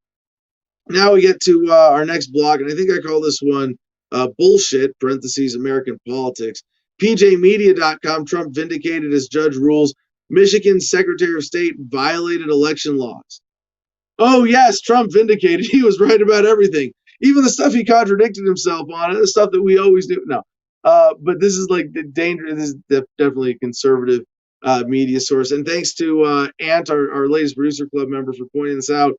now we get to our next blog, and I think I call this one bullshit, parentheses, American politics. PJmedia.com, Trump vindicated as judge rules Michigan's Secretary of State violated election laws. Oh, yes, Trump vindicated. He was right about everything. Even the stuff he contradicted himself on, and the stuff that we always knew. No. But this is like the danger. This is definitely a conservative media source. And thanks to Ant, our latest producer club member, for pointing this out.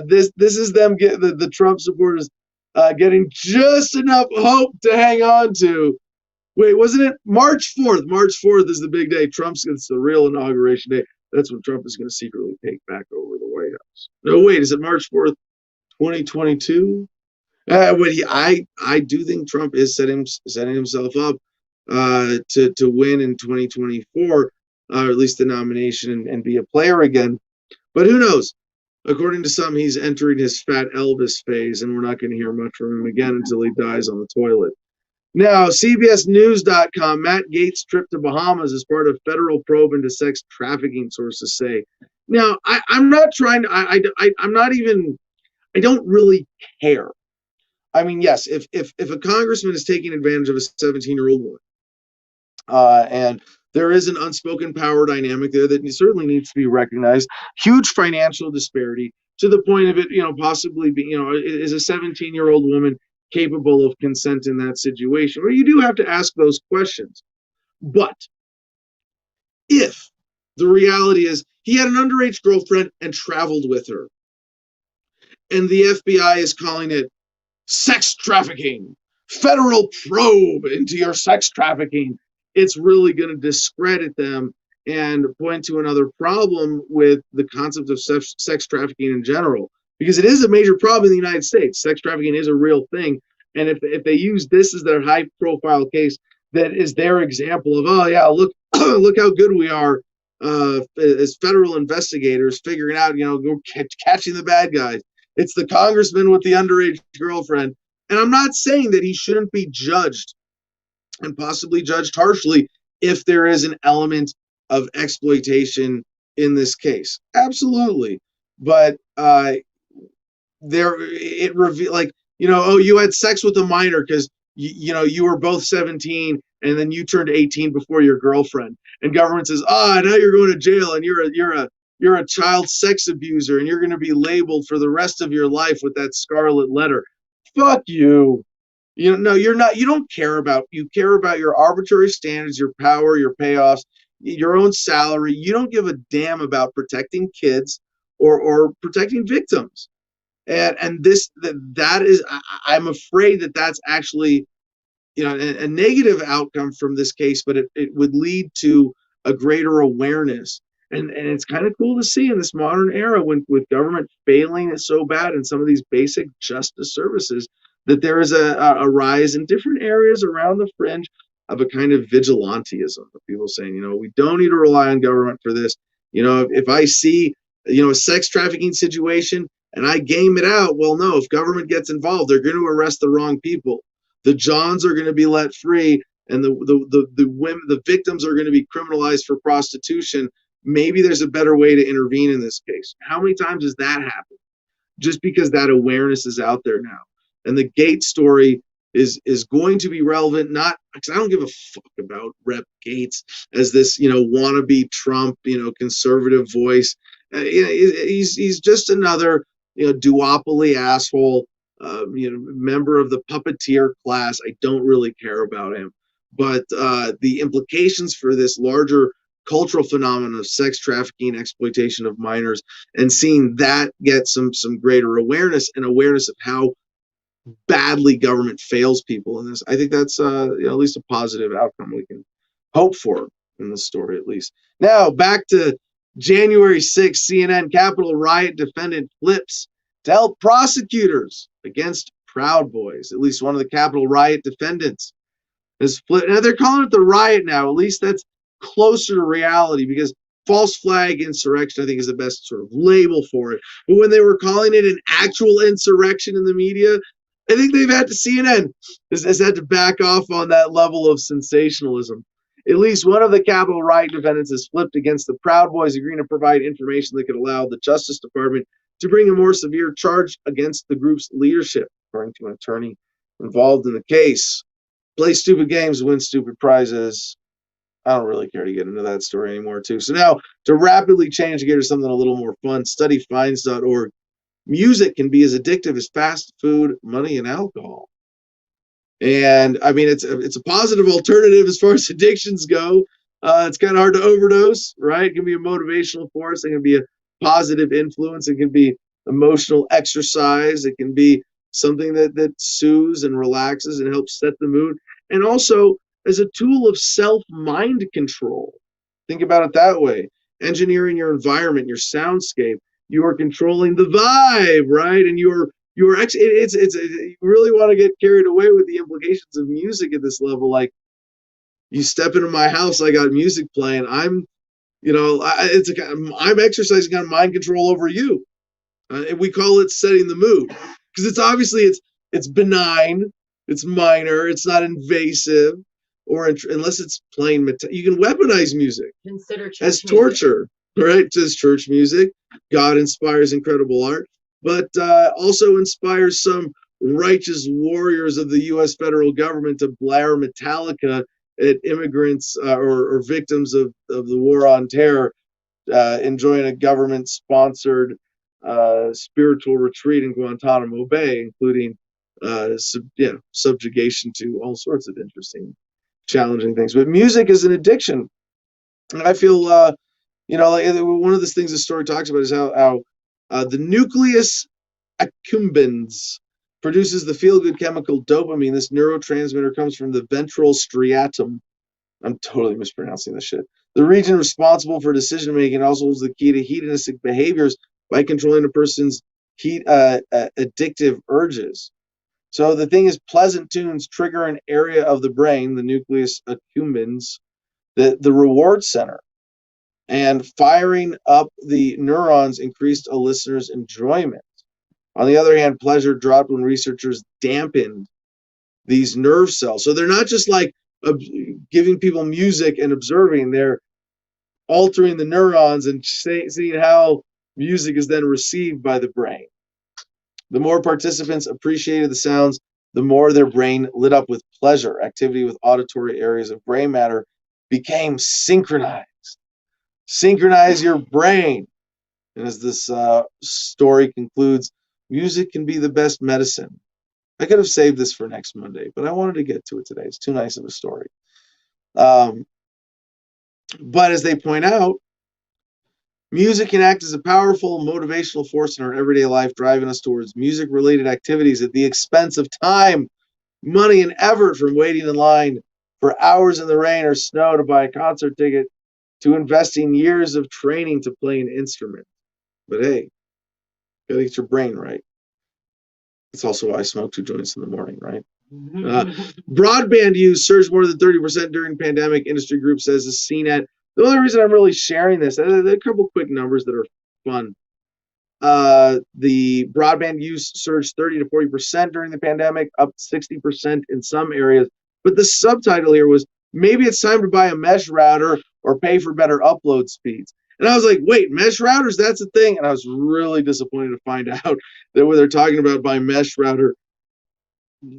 This is them the Trump supporters getting just enough hope to hang on to. Wait, wasn't it March 4th? March 4th is the big day. It's the real inauguration day. That's when Trump is going to secretly take back over the White House. No, wait, is it March 4th, 2022? I do think Trump is setting himself up to win in 2024, or at least the nomination, and be a player again. But who knows? According to some, he's entering his fat Elvis phase, and we're not going to hear much from him again until he dies on the toilet. Now, CBSNews.com, Matt Gaetz' trip to Bahamas as part of federal probe into sex trafficking, sources say. Now, I'm not trying to, I'm not even, I don't really care. I mean, yes, if a congressman is taking advantage of a 17-year-old woman, and there is an unspoken power dynamic there that certainly needs to be recognized, huge financial disparity to the point of it, possibly being, is a 17-year-old woman capable of consent in that situation? Well, you do have to ask those questions. But if the reality is he had an underage girlfriend and traveled with her, and the FBI is calling it sex trafficking, federal probe into your sex trafficking, it's really going to discredit them and point to another problem with the concept of sex trafficking in general, because it is a major problem in the United States. Sex trafficking is a real thing. And if they use this as their high profile case, that is their example of, oh yeah, look look how good we are as federal investigators figuring out, catching the bad guys. It's the congressman with the underage girlfriend. And I'm not saying that he shouldn't be judged, and possibly judged harshly, if there is an element of exploitation in this case. Absolutely. But you had sex with a minor because you were both 17, and then you turned 18 before your girlfriend, and government says, now you're going to jail, and you're a child sex abuser, and you're going to be labeled for the rest of your life with that scarlet letter. Fuck you. No, you're not. You don't care about. You care about your arbitrary standards, your power, your payoffs, your own salary. You don't give a damn about protecting kids or protecting victims. And that is, I'm afraid that that's actually, a negative outcome from this case, but it would lead to a greater awareness. And it's kind of cool to see in this modern era, when with government failing so bad in some of these basic justice services, that there is a rise in different areas around the fringe of a kind of vigilantism of people saying, we don't need to rely on government for this. If I see, a sex trafficking situation and I game it out, well, no, if government gets involved, they're going to arrest the wrong people. The Johns are going to be let free, and the women, the victims, are going to be criminalized for prostitution. Maybe there's a better way to intervene in this case. How many times has that happened? Just because that awareness is out there now, and the Gates story is going to be relevant. Not because I don't give a fuck about Rep Gates as this wannabe Trump conservative voice. He's just another duopoly asshole. Member of the puppeteer class. I don't really care about him, but the implications for this larger cultural phenomenon of sex trafficking, exploitation of minors, and seeing that get some greater awareness, and awareness of how badly government fails people in this. I think that's at least a positive outcome we can hope for in the story, at least. Now back to January 6th, CNN Capitol riot defendant flips to help prosecutors against Proud Boys. At least one of the Capitol riot defendants has flipped. Now they're calling it the riot now. At least that's closer to reality, because false flag insurrection, I think, is the best sort of label for it. But when they were calling it an actual insurrection in the media, I think CNN has had to back off on that level of sensationalism. At least one of the Capitol riot defendants has flipped against the Proud Boys, agreeing to provide information that could allow the Justice Department to bring a more severe charge against the group's leadership, according to an attorney involved in the case. Play stupid games, win stupid prizes. I don't really care to get into that story anymore, too. So now, to rapidly change gear to something a little more fun, studyfinds.org. Music can be as addictive as fast food, money, and alcohol. And I mean, it's a positive alternative as far as addictions go. It's kind of hard to overdose, right? It can be a motivational force. It can be a positive influence. It can be emotional exercise. It can be something that soothes and relaxes and helps set the mood. And also as a tool of self-mind control. Think about it that way. Engineering your environment, your soundscape. You are controlling the vibe, right? And you really want to get carried away with the implications of music at this level. Like, you step into my house, I got music playing. I'm exercising on mind control over you. And we call it setting the mood, because it's obviously it's benign, it's minor, it's not invasive, or unless it's plain you can weaponize music as torture, right? Just church music. God inspires incredible art, but also inspires some righteous warriors of the U.S. federal government to blare Metallica at immigrants or victims of the war on terror, enjoying a government-sponsored spiritual retreat in Guantanamo Bay, including subjugation to all sorts of interesting, challenging things. But music is an addiction, and I feel like one of the things the story talks about is how the nucleus accumbens produces the feel-good chemical dopamine. This neurotransmitter comes from the ventral striatum. I'm totally mispronouncing this shit. The region responsible for decision-making also holds the key to hedonistic behaviors by controlling a person's addictive urges. So the thing is, pleasant tunes trigger an area of the brain, the nucleus accumbens, the reward center. And firing up the neurons increased a listener's enjoyment. On the other hand, pleasure dropped when researchers dampened these nerve cells. So they're not just like giving people music and observing, they're altering the neurons and seeing how music is then received by the brain. The more participants appreciated the sounds, the more their brain lit up with pleasure. Activity with auditory areas of gray matter became synchronized. Synchronize your brain. And as this story concludes, music can be the best medicine. I could have saved this for next Monday, but I wanted to get to it today. It's too nice of a story. But as they point out, music can act as a powerful motivational force in our everyday life, driving us towards music-related activities at the expense of time, money, and effort, from waiting in line for hours in the rain or snow to buy a concert ticket to investing years of training to play an instrument. But hey, gotta get your brain right. That's also why I smoke 2 joints in the morning, right? Broadband use surged more than 30% during pandemic, industry group says is CNET. The only reason I'm really sharing this, there are a couple quick numbers that are fun. The broadband use surged 30 to 40% during the pandemic, up 60% in some areas. But the subtitle here was, maybe it's time to buy a mesh router or pay for better upload speeds. And I was like, wait, mesh routers, that's a thing? And I was really disappointed to find out that what they're talking about by mesh router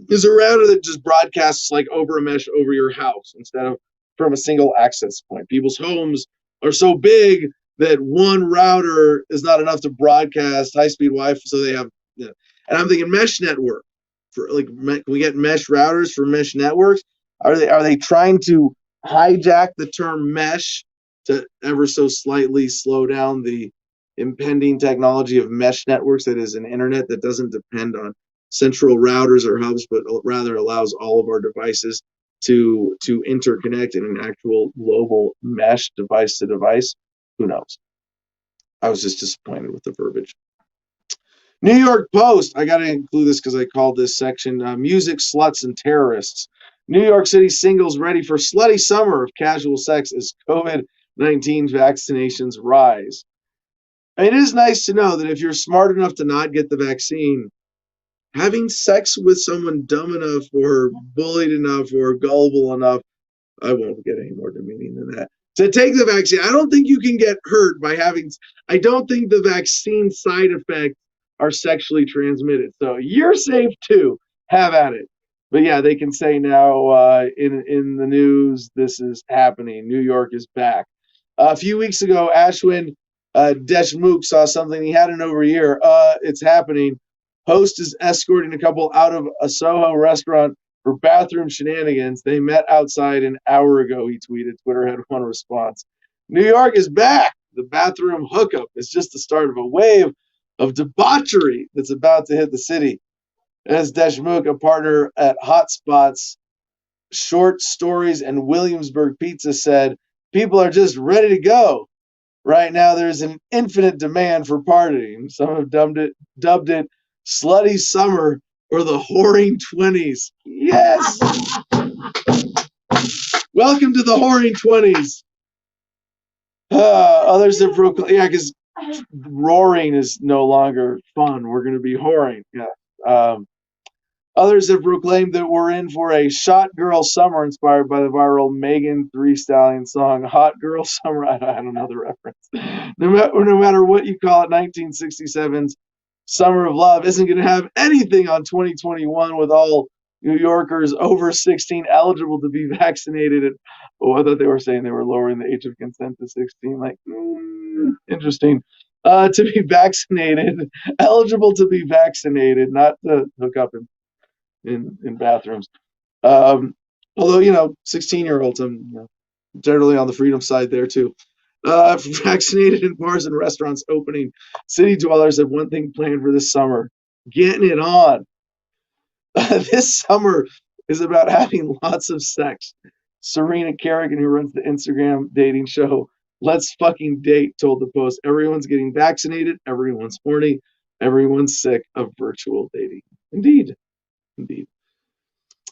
is a router that just broadcasts like over a mesh over your house instead of from a single access point. People's homes are so big that one router is not enough to broadcast high-speed Wi-Fi, so they have, you know. And I'm thinking mesh network for like, can we get mesh routers for mesh networks? Are they trying to hijack the term mesh to ever so slightly slow down the impending technology of mesh networks, that is an internet that doesn't depend on central routers or hubs, but rather allows all of our devices to interconnect in an actual global mesh, device to device? Who knows? I was just disappointed with the verbiage. New York Post. I got to include this because I called this section Music, Sluts, and Terrorists. New York City singles ready for slutty summer of casual sex as COVID-19 vaccinations rise. And it is nice to know that if you're smart enough to not get the vaccine, having sex with someone dumb enough or bullied enough or gullible enough, I won't get any more demeaning than that, to take the vaccine. I don't think you can get hurt by having, I don't think the vaccine side effects are sexually transmitted. So you're safe too. Have at it. But yeah, they can say now in the news, this is happening. New York is back. A few weeks ago, Ashwin Deshmukh saw something he hadn't over a year. It's happening. Host is escorting a couple out of a Soho restaurant for bathroom shenanigans. They met outside an hour ago, he tweeted. Twitter had one response. New York is back. The bathroom hookup is just the start of a wave of debauchery that's about to hit the city. As Deshmukh, a partner at Hotspots, Short Stories, and Williamsburg Pizza, said, people are just ready to go. Right now, there's an infinite demand for partying. Some have dubbed it slutty summer or the whoring 20s. Yes! Welcome to the whoring 20s. Others have proclaimed, yeah, because roaring is no longer fun. We're going to be whoring. Yeah. Others have proclaimed that we're in for a shot girl summer inspired by the viral Megan Thee Stallion song, Hot Girl Summer. I don't know the reference. No matter what you call it, 1967's Summer of Love isn't going to have anything on 2021 with all New Yorkers over 16 eligible to be vaccinated. I thought they were saying they were lowering the age of consent to 16. Like, interesting. To be vaccinated, eligible to be vaccinated, not to hook up in bathrooms. Although, 16-year-olds, I'm generally on the freedom side there too. Vaccinated in bars and restaurants opening. City dwellers have one thing planned for this summer: getting it on. This summer is about having lots of sex. Serena Kerrigan, who runs the Instagram dating show Let's Fucking Date, told the Post, everyone's getting vaccinated, everyone's horny, everyone's sick of virtual dating. Indeed.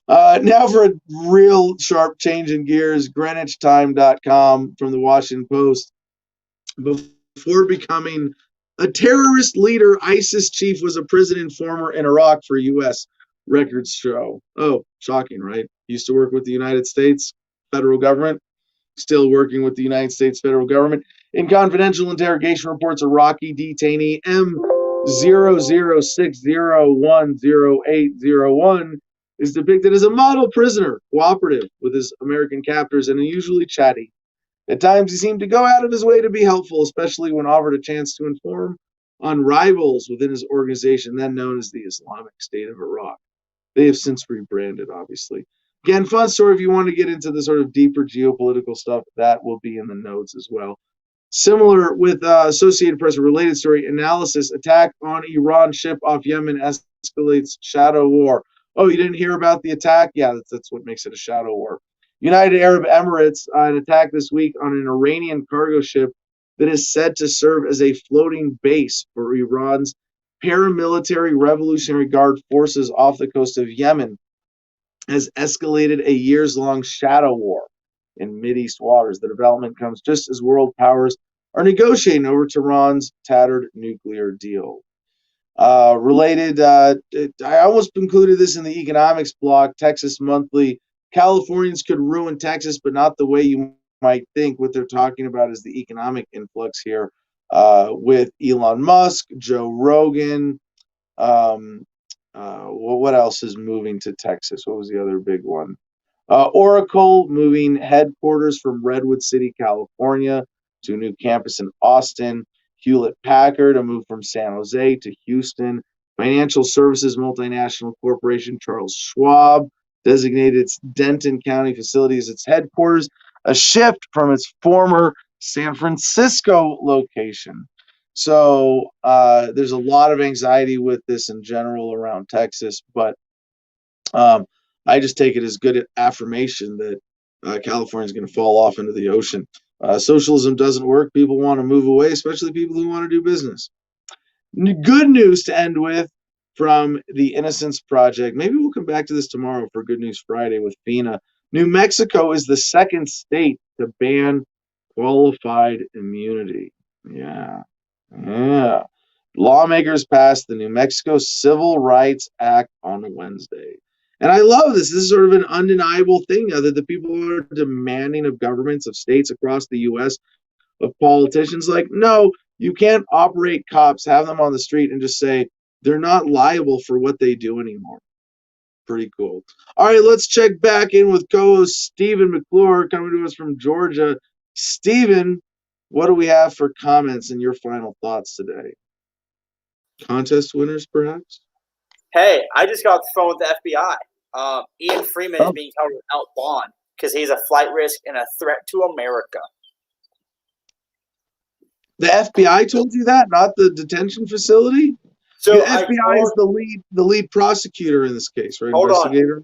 Now for a real sharp change in gears, GreenwichTime.com from the Washington Post. Before becoming a terrorist leader, ISIS chief was a prison informer in Iraq for U.S. records show. Oh, shocking, right? Used to work with the United States federal government, still working with the United States federal government. In confidential interrogation reports, Iraqi detainee M0060100801 is depicted as a model prisoner, cooperative with his American captors and unusually chatty. At times, he seemed to go out of his way to be helpful, especially when offered a chance to inform on rivals within his organization, then known as the Islamic State of Iraq. They have since rebranded, obviously. Again, fun story if you want to get into the sort of deeper geopolitical stuff, that will be in the notes as well. Similar with Associated Press, a related story analysis: attack on Iran ship off Yemen escalates shadow war. Oh, you didn't hear about the attack? Yeah, that's what makes it a shadow war. United Arab Emirates, an attack this week on an Iranian cargo ship that is said to serve as a floating base for Iran's paramilitary Revolutionary Guard forces off the coast of Yemen, has escalated a years-long shadow war in Mideast waters. The development comes just as world powers are negotiating over Tehran's tattered nuclear deal. Related, I almost included this in the economics blog, Texas Monthly. Californians could ruin Texas, but not the way you might think. What they're talking about is the economic influx here with Elon Musk, Joe Rogan. What else is moving to Texas? What was the other big one? Oracle moving headquarters from Redwood City, California, to a new campus in Austin. Hewlett Packard, a move from San Jose to Houston. Financial services multinational corporation Charles Schwab designated its Denton County facility as its headquarters, a shift from its former San Francisco location. So there's a lot of anxiety with this in general around Texas, but I just take it as good affirmation that California is going to fall off into the ocean. Socialism doesn't work. People want to move away, especially people who want to do business. Good news to end with from the Innocence Project. Maybe we'll come back to this tomorrow for Good News Friday with Fina. New Mexico is the second state to ban qualified immunity. Yeah. Lawmakers passed the New Mexico Civil Rights Act on Wednesday. And I love this. This is sort of an undeniable thing now that the people are demanding of governments, of states across the U.S., of politicians. Like, no, you can't operate cops, have them on the street, and just say they're not liable for what they do anymore. Pretty cool. All right, let's check back in with co-host Stephen McClure coming to us from Georgia. Stephen, what do we have for comments and your final thoughts today? Contest winners, perhaps? Hey, I just got off the phone with the FBI. Ian Freeman is being held without bond because he's a flight risk and a threat to America. The FBI told you that, not the detention facility? So the FBI is the lead prosecutor in this case, right? Hold Investigator?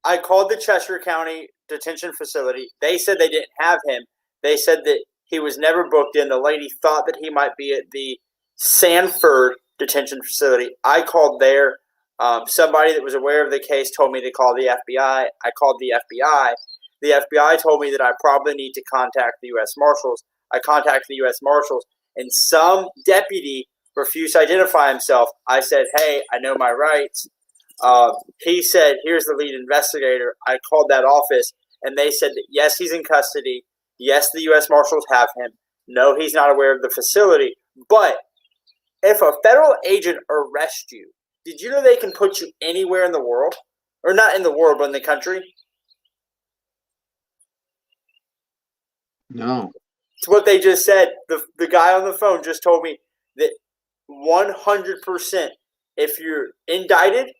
on. I called the Chester County detention facility. They said they didn't have him. They said that he was never booked in. The lady thought that he might be at the Sanford detention facility. I called there. Somebody that was aware of the case told me to call the FBI. I called the FBI. The FBI told me that I probably need to contact the U.S. Marshals. I contacted the U.S. Marshals, and some deputy refused to identify himself. I said, hey, I know my rights. He said, here's the lead investigator. I called that office, and they said that, yes, he's in custody. Yes, the U.S. Marshals have him. No, he's not aware of the facility. But if a federal agent arrests you, did you know they can put you anywhere in the world? Or not in the world, but in the country? No. It's what they just said. The guy on the phone just told me that 100% if you're indicted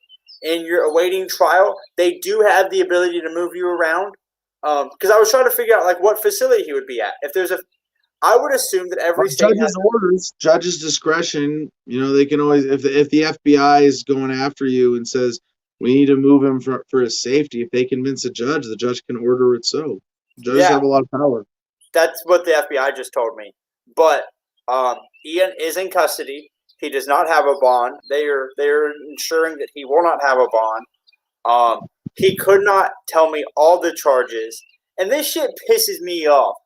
and you're awaiting trial, they do have the ability to move you around. Because I was trying to figure out like what facility he would be at. If there's I would assume that every state judge's orders, judge's discretion. You know, they can always, if the FBI is going after you and says we need to move him for his safety, if they convince a judge, the judge can order it so. Judges have a lot of power. That's what the FBI just told me. But Ian is in custody. He does not have a bond. They are ensuring that he will not have a bond. He could not tell me all the charges, and this shit pisses me off.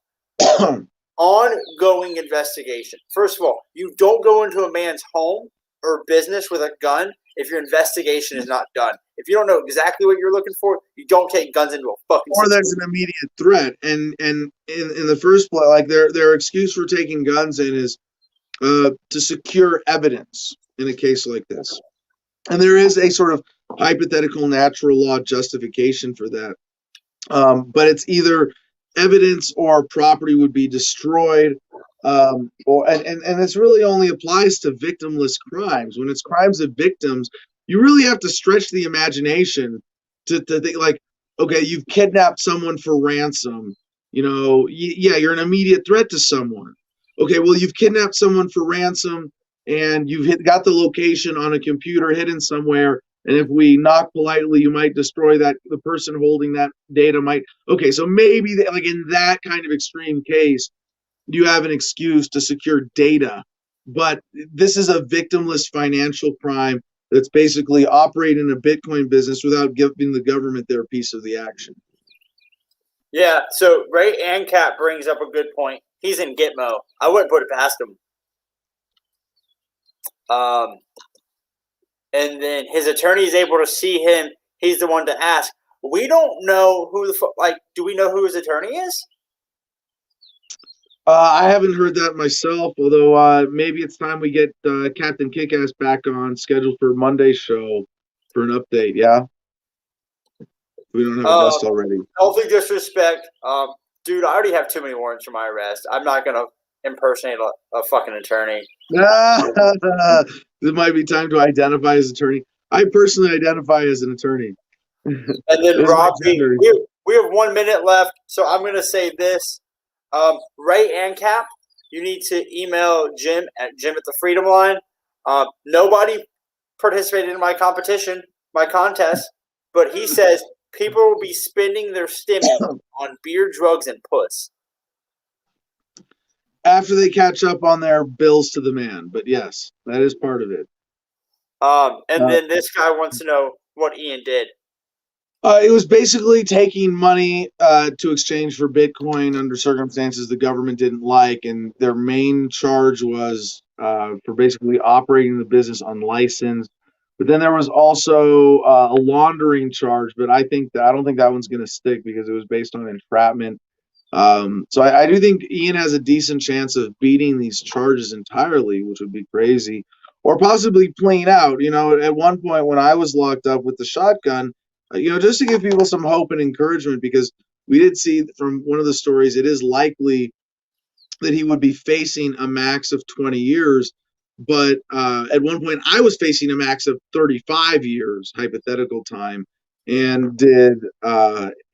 Ongoing investigation. First of all, you don't go into a man's home or business with a gun if your investigation is not done. If you don't know exactly what you're looking for, you don't take guns into a fucking or there's an immediate threat. And in the first place, like their excuse for taking guns in is to secure evidence in a case like this. And there is a sort of hypothetical natural law justification for that. But it's either evidence or property would be destroyed, and this really only applies to victimless crimes. When it's crimes of victims, you really have to stretch the imagination to think like, okay, you've kidnapped someone for ransom. Yeah, you're an immediate threat to someone. Okay, well, you've kidnapped someone for ransom and you've got the location on a computer hidden somewhere. And if we knock politely, you might destroy that. The person holding that data might. Okay, so maybe like in that kind of extreme case, you have an excuse to secure data. But this is a victimless financial crime that's basically operating a Bitcoin business without giving the government their piece of the action. Yeah, so Ray Ancap brings up a good point. He's in Gitmo. I wouldn't put it past him. And then his attorney is able to see him. He's the one to ask. We don't know who do we know who his attorney is? I haven't heard that myself, although maybe it's time we get Captain Kickass back on, scheduled for Monday's show for an update, yeah? We don't have a guest already. Healthy disrespect. Dude, I already have too many warrants for my arrest. I'm not going to impersonate a fucking attorney. It might be time to identify as attorney. I personally identify as an attorney. And then, Rob, we have 1 minute left, so I'm going to say this. Ray Ancap, you need to email Jim at the Freedom Line. Nobody participated in my contest, but he says people will be spending their stimmy on beer, drugs, and puss. After they catch up on their bills to the man, but yes, that is part of it. And then this guy wants to know what Ian did. It was basically taking money to exchange for Bitcoin under circumstances the government didn't like, and their main charge was for basically operating the business unlicensed. But then there was also a laundering charge, but I don't think that one's going to stick because it was based on entrapment. So I do think Ian has a decent chance of beating these charges entirely, which would be crazy, or possibly playing out. At one point when I was locked up with the shotgun, just to give people some hope and encouragement, because we did see from one of the stories, it is likely that he would be facing a max of 20 years. But at one point, I was facing a max of 35 years, hypothetical time, and did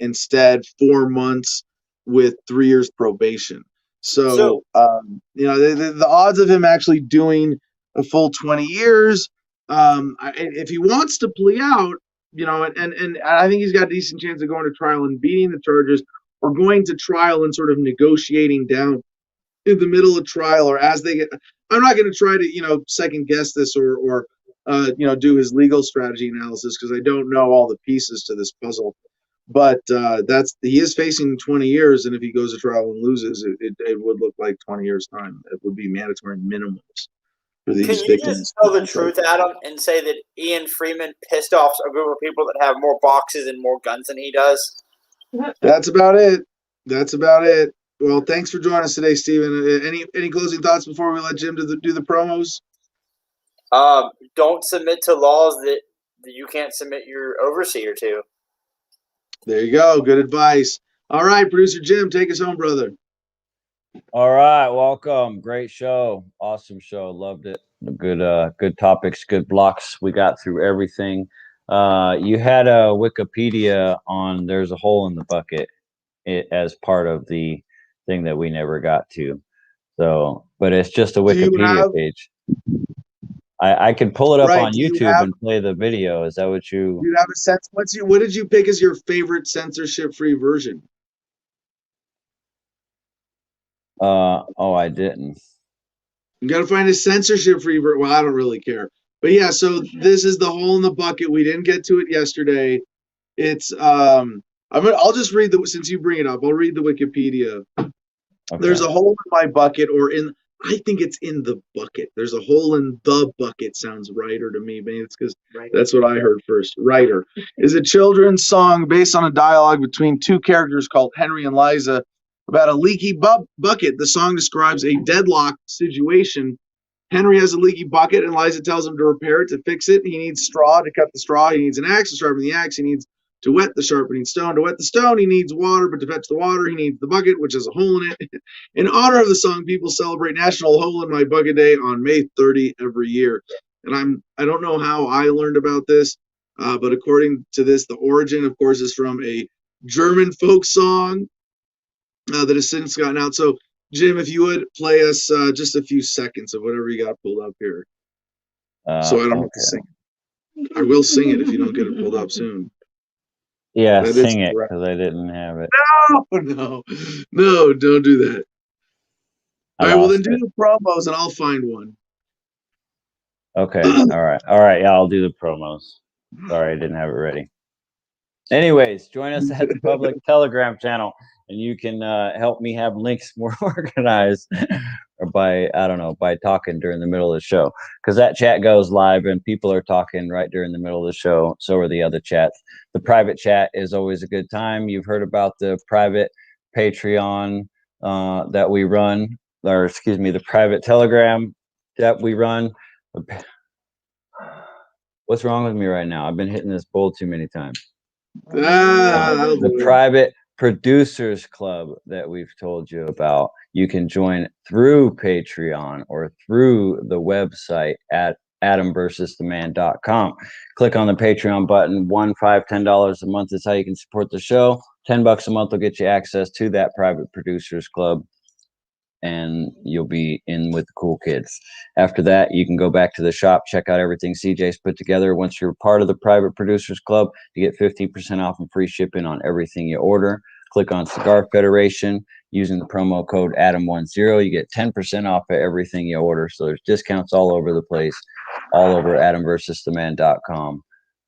instead 4 months with 3 years probation. So the odds of him actually doing a full 20 years, if he wants to plea out, and I think he's got a decent chance of going to trial and beating the charges, or going to trial and sort of negotiating down in the middle of trial, or as they get. I'm not going to try to second guess this or do his legal strategy analysis, because I don't know all the pieces to this puzzle. But he is facing 20 years, and if he goes to trial and loses, it would look like 20 years time. It would be mandatory minimums for these victims. Can you just tell the truth, Adam, and say that Ian Freeman pissed off a group of people that have more boxes and more guns than he does? That's about it. Well, thanks for joining us today, Steven. Any closing thoughts before we let Jim do the promos? Don't submit to laws that you can't submit your overseer to. There you go. Good advice. All right, producer Jim, take us home, brother. All right, welcome. Great show. Awesome show. Loved it. Good topics, good blocks. We got through everything. You had a Wikipedia on There's a Hole in the Bucket as part of the thing that we never got to. So, but it's just a Wikipedia page. I can pull it up on YouTube and play the video. Is that what you? You have a sense. What did you pick as your favorite censorship-free version? I didn't. You got to find a censorship-free version. Well, I don't really care. But yeah, so this is The Hole in the Bucket. We didn't get to it yesterday. It's I'll just read since you bring it up. I'll read the Wikipedia. Okay. There's a hole in my bucket, I think it's in the bucket. There's a hole in the bucket. Sounds righter to me. Maybe it's because that's what I heard first. Righter is a children's song based on a dialogue between two characters called Henry and Liza about a leaky bucket. The song describes a deadlock situation. Henry has a leaky bucket, and Liza tells him to repair it, to fix it. He needs straw to cut the straw. He needs an axe to sharpen the axe. He needs to wet the sharpening stone. To wet the stone, he needs water, but to fetch the water, he needs the bucket, which has a hole in it. In honor of the song, people celebrate National Hole in My Bucket Day on May 30 every year. and I don't know how I learned about this, but according to this, the origin, of course, is from a German folk song that has since gotten out. So, Jim, if you would play us just a few seconds of whatever you got pulled up here, so I don't have to sing. I will sing it if you don't get it pulled up soon. Yeah, That sing is it correct. because I didn't have it. No, don't do that. I All right, well then lost do it. the promos and I'll find one. Okay. All right. Yeah, I'll do the promos. Sorry, I didn't have it ready. Anyways, join us at the public Telegram channel, and you can help me have links more organized, or by talking during the middle of the show, because that chat goes live and people are talking right during the middle of the show. So are the other chats. The private chat is always a good time. You've heard about the private Patreon that we run, or excuse me, the private Telegram that we run. What's wrong with me right now? I've been hitting this bowl too many times. The private producers club that we've told you about, you can join through Patreon or through the website at adamversustheman.com. Click on the Patreon button. $1, $5, $10 a month is how you can support the show. $10 a month will get you access to that private producers club, and you'll be in with the cool kids. After that, you can go back to the shop, check out everything CJ's put together. Once you're part of the private producers club, you get 15% off and free shipping on everything you order. Click on Cigar Federation using the promo code Adam10. You get 10% off of everything you order. So there's discounts all over the place, all over AdamVersusTheMan.com.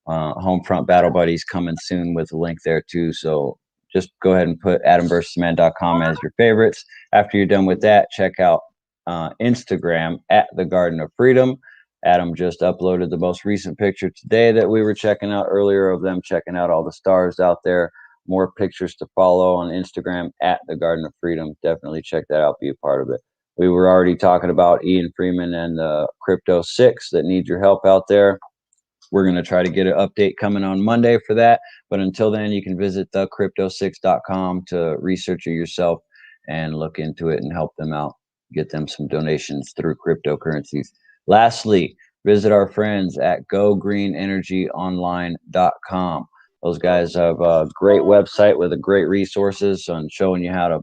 Homefront Battle Buddies coming soon with a link there too. So just go ahead and put AdamVersusTheMan.com as your favorites. After you're done with that, check out Instagram at the Garden of Freedom. Adam just uploaded the most recent picture today that we were checking out earlier of them checking out all the stars out there. More pictures to follow on Instagram at the Garden of Freedom. Definitely check that out. Be a part of it. We were already talking about Ian Freeman and the Crypto 6 that need your help out there. We're going to try to get an update coming on Monday for that. But until then, you can visit thecrypto6.com to research it yourself and look into it and help them out. Get them some donations through cryptocurrencies. Lastly, visit our friends at gogreenenergyonline.com. Those guys have a great website with a great resources on showing you how to,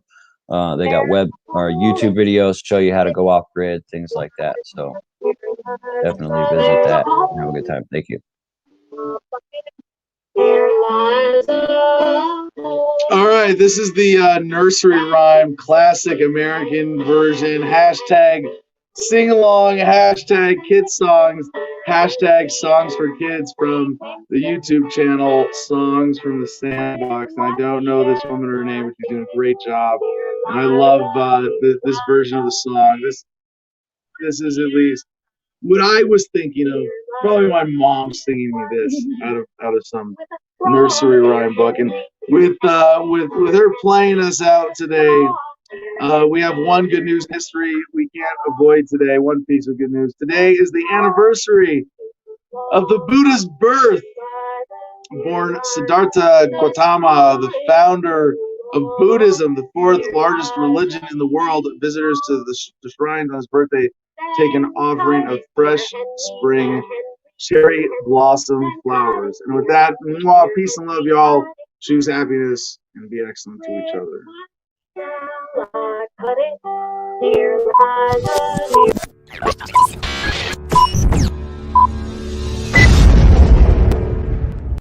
they got web or YouTube videos, show you how to go off grid, things like that. So definitely visit that and have a good time. Thank you. All right, this is the nursery rhyme, classic American version. Hashtag sing along, hashtag kid songs, hashtag songs for kids from the YouTube channel Songs from the Sandbox. And I don't know this woman or her name, but she's doing a great job. And I love this version of the song. This is at least what I was thinking of. Probably my mom singing me this out of some nursery rhyme book. And with her playing us out today, we have one good news history we can't avoid today. One piece of good news today is the anniversary of the Buddha's birth. Born Siddhartha Gautama, the founder of Buddhism, the fourth largest religion in the world. Visitors to the shrines on his birthday take an offering of fresh spring cherry blossom flowers. And with that, peace and love, y'all. Choose happiness and be excellent to each other.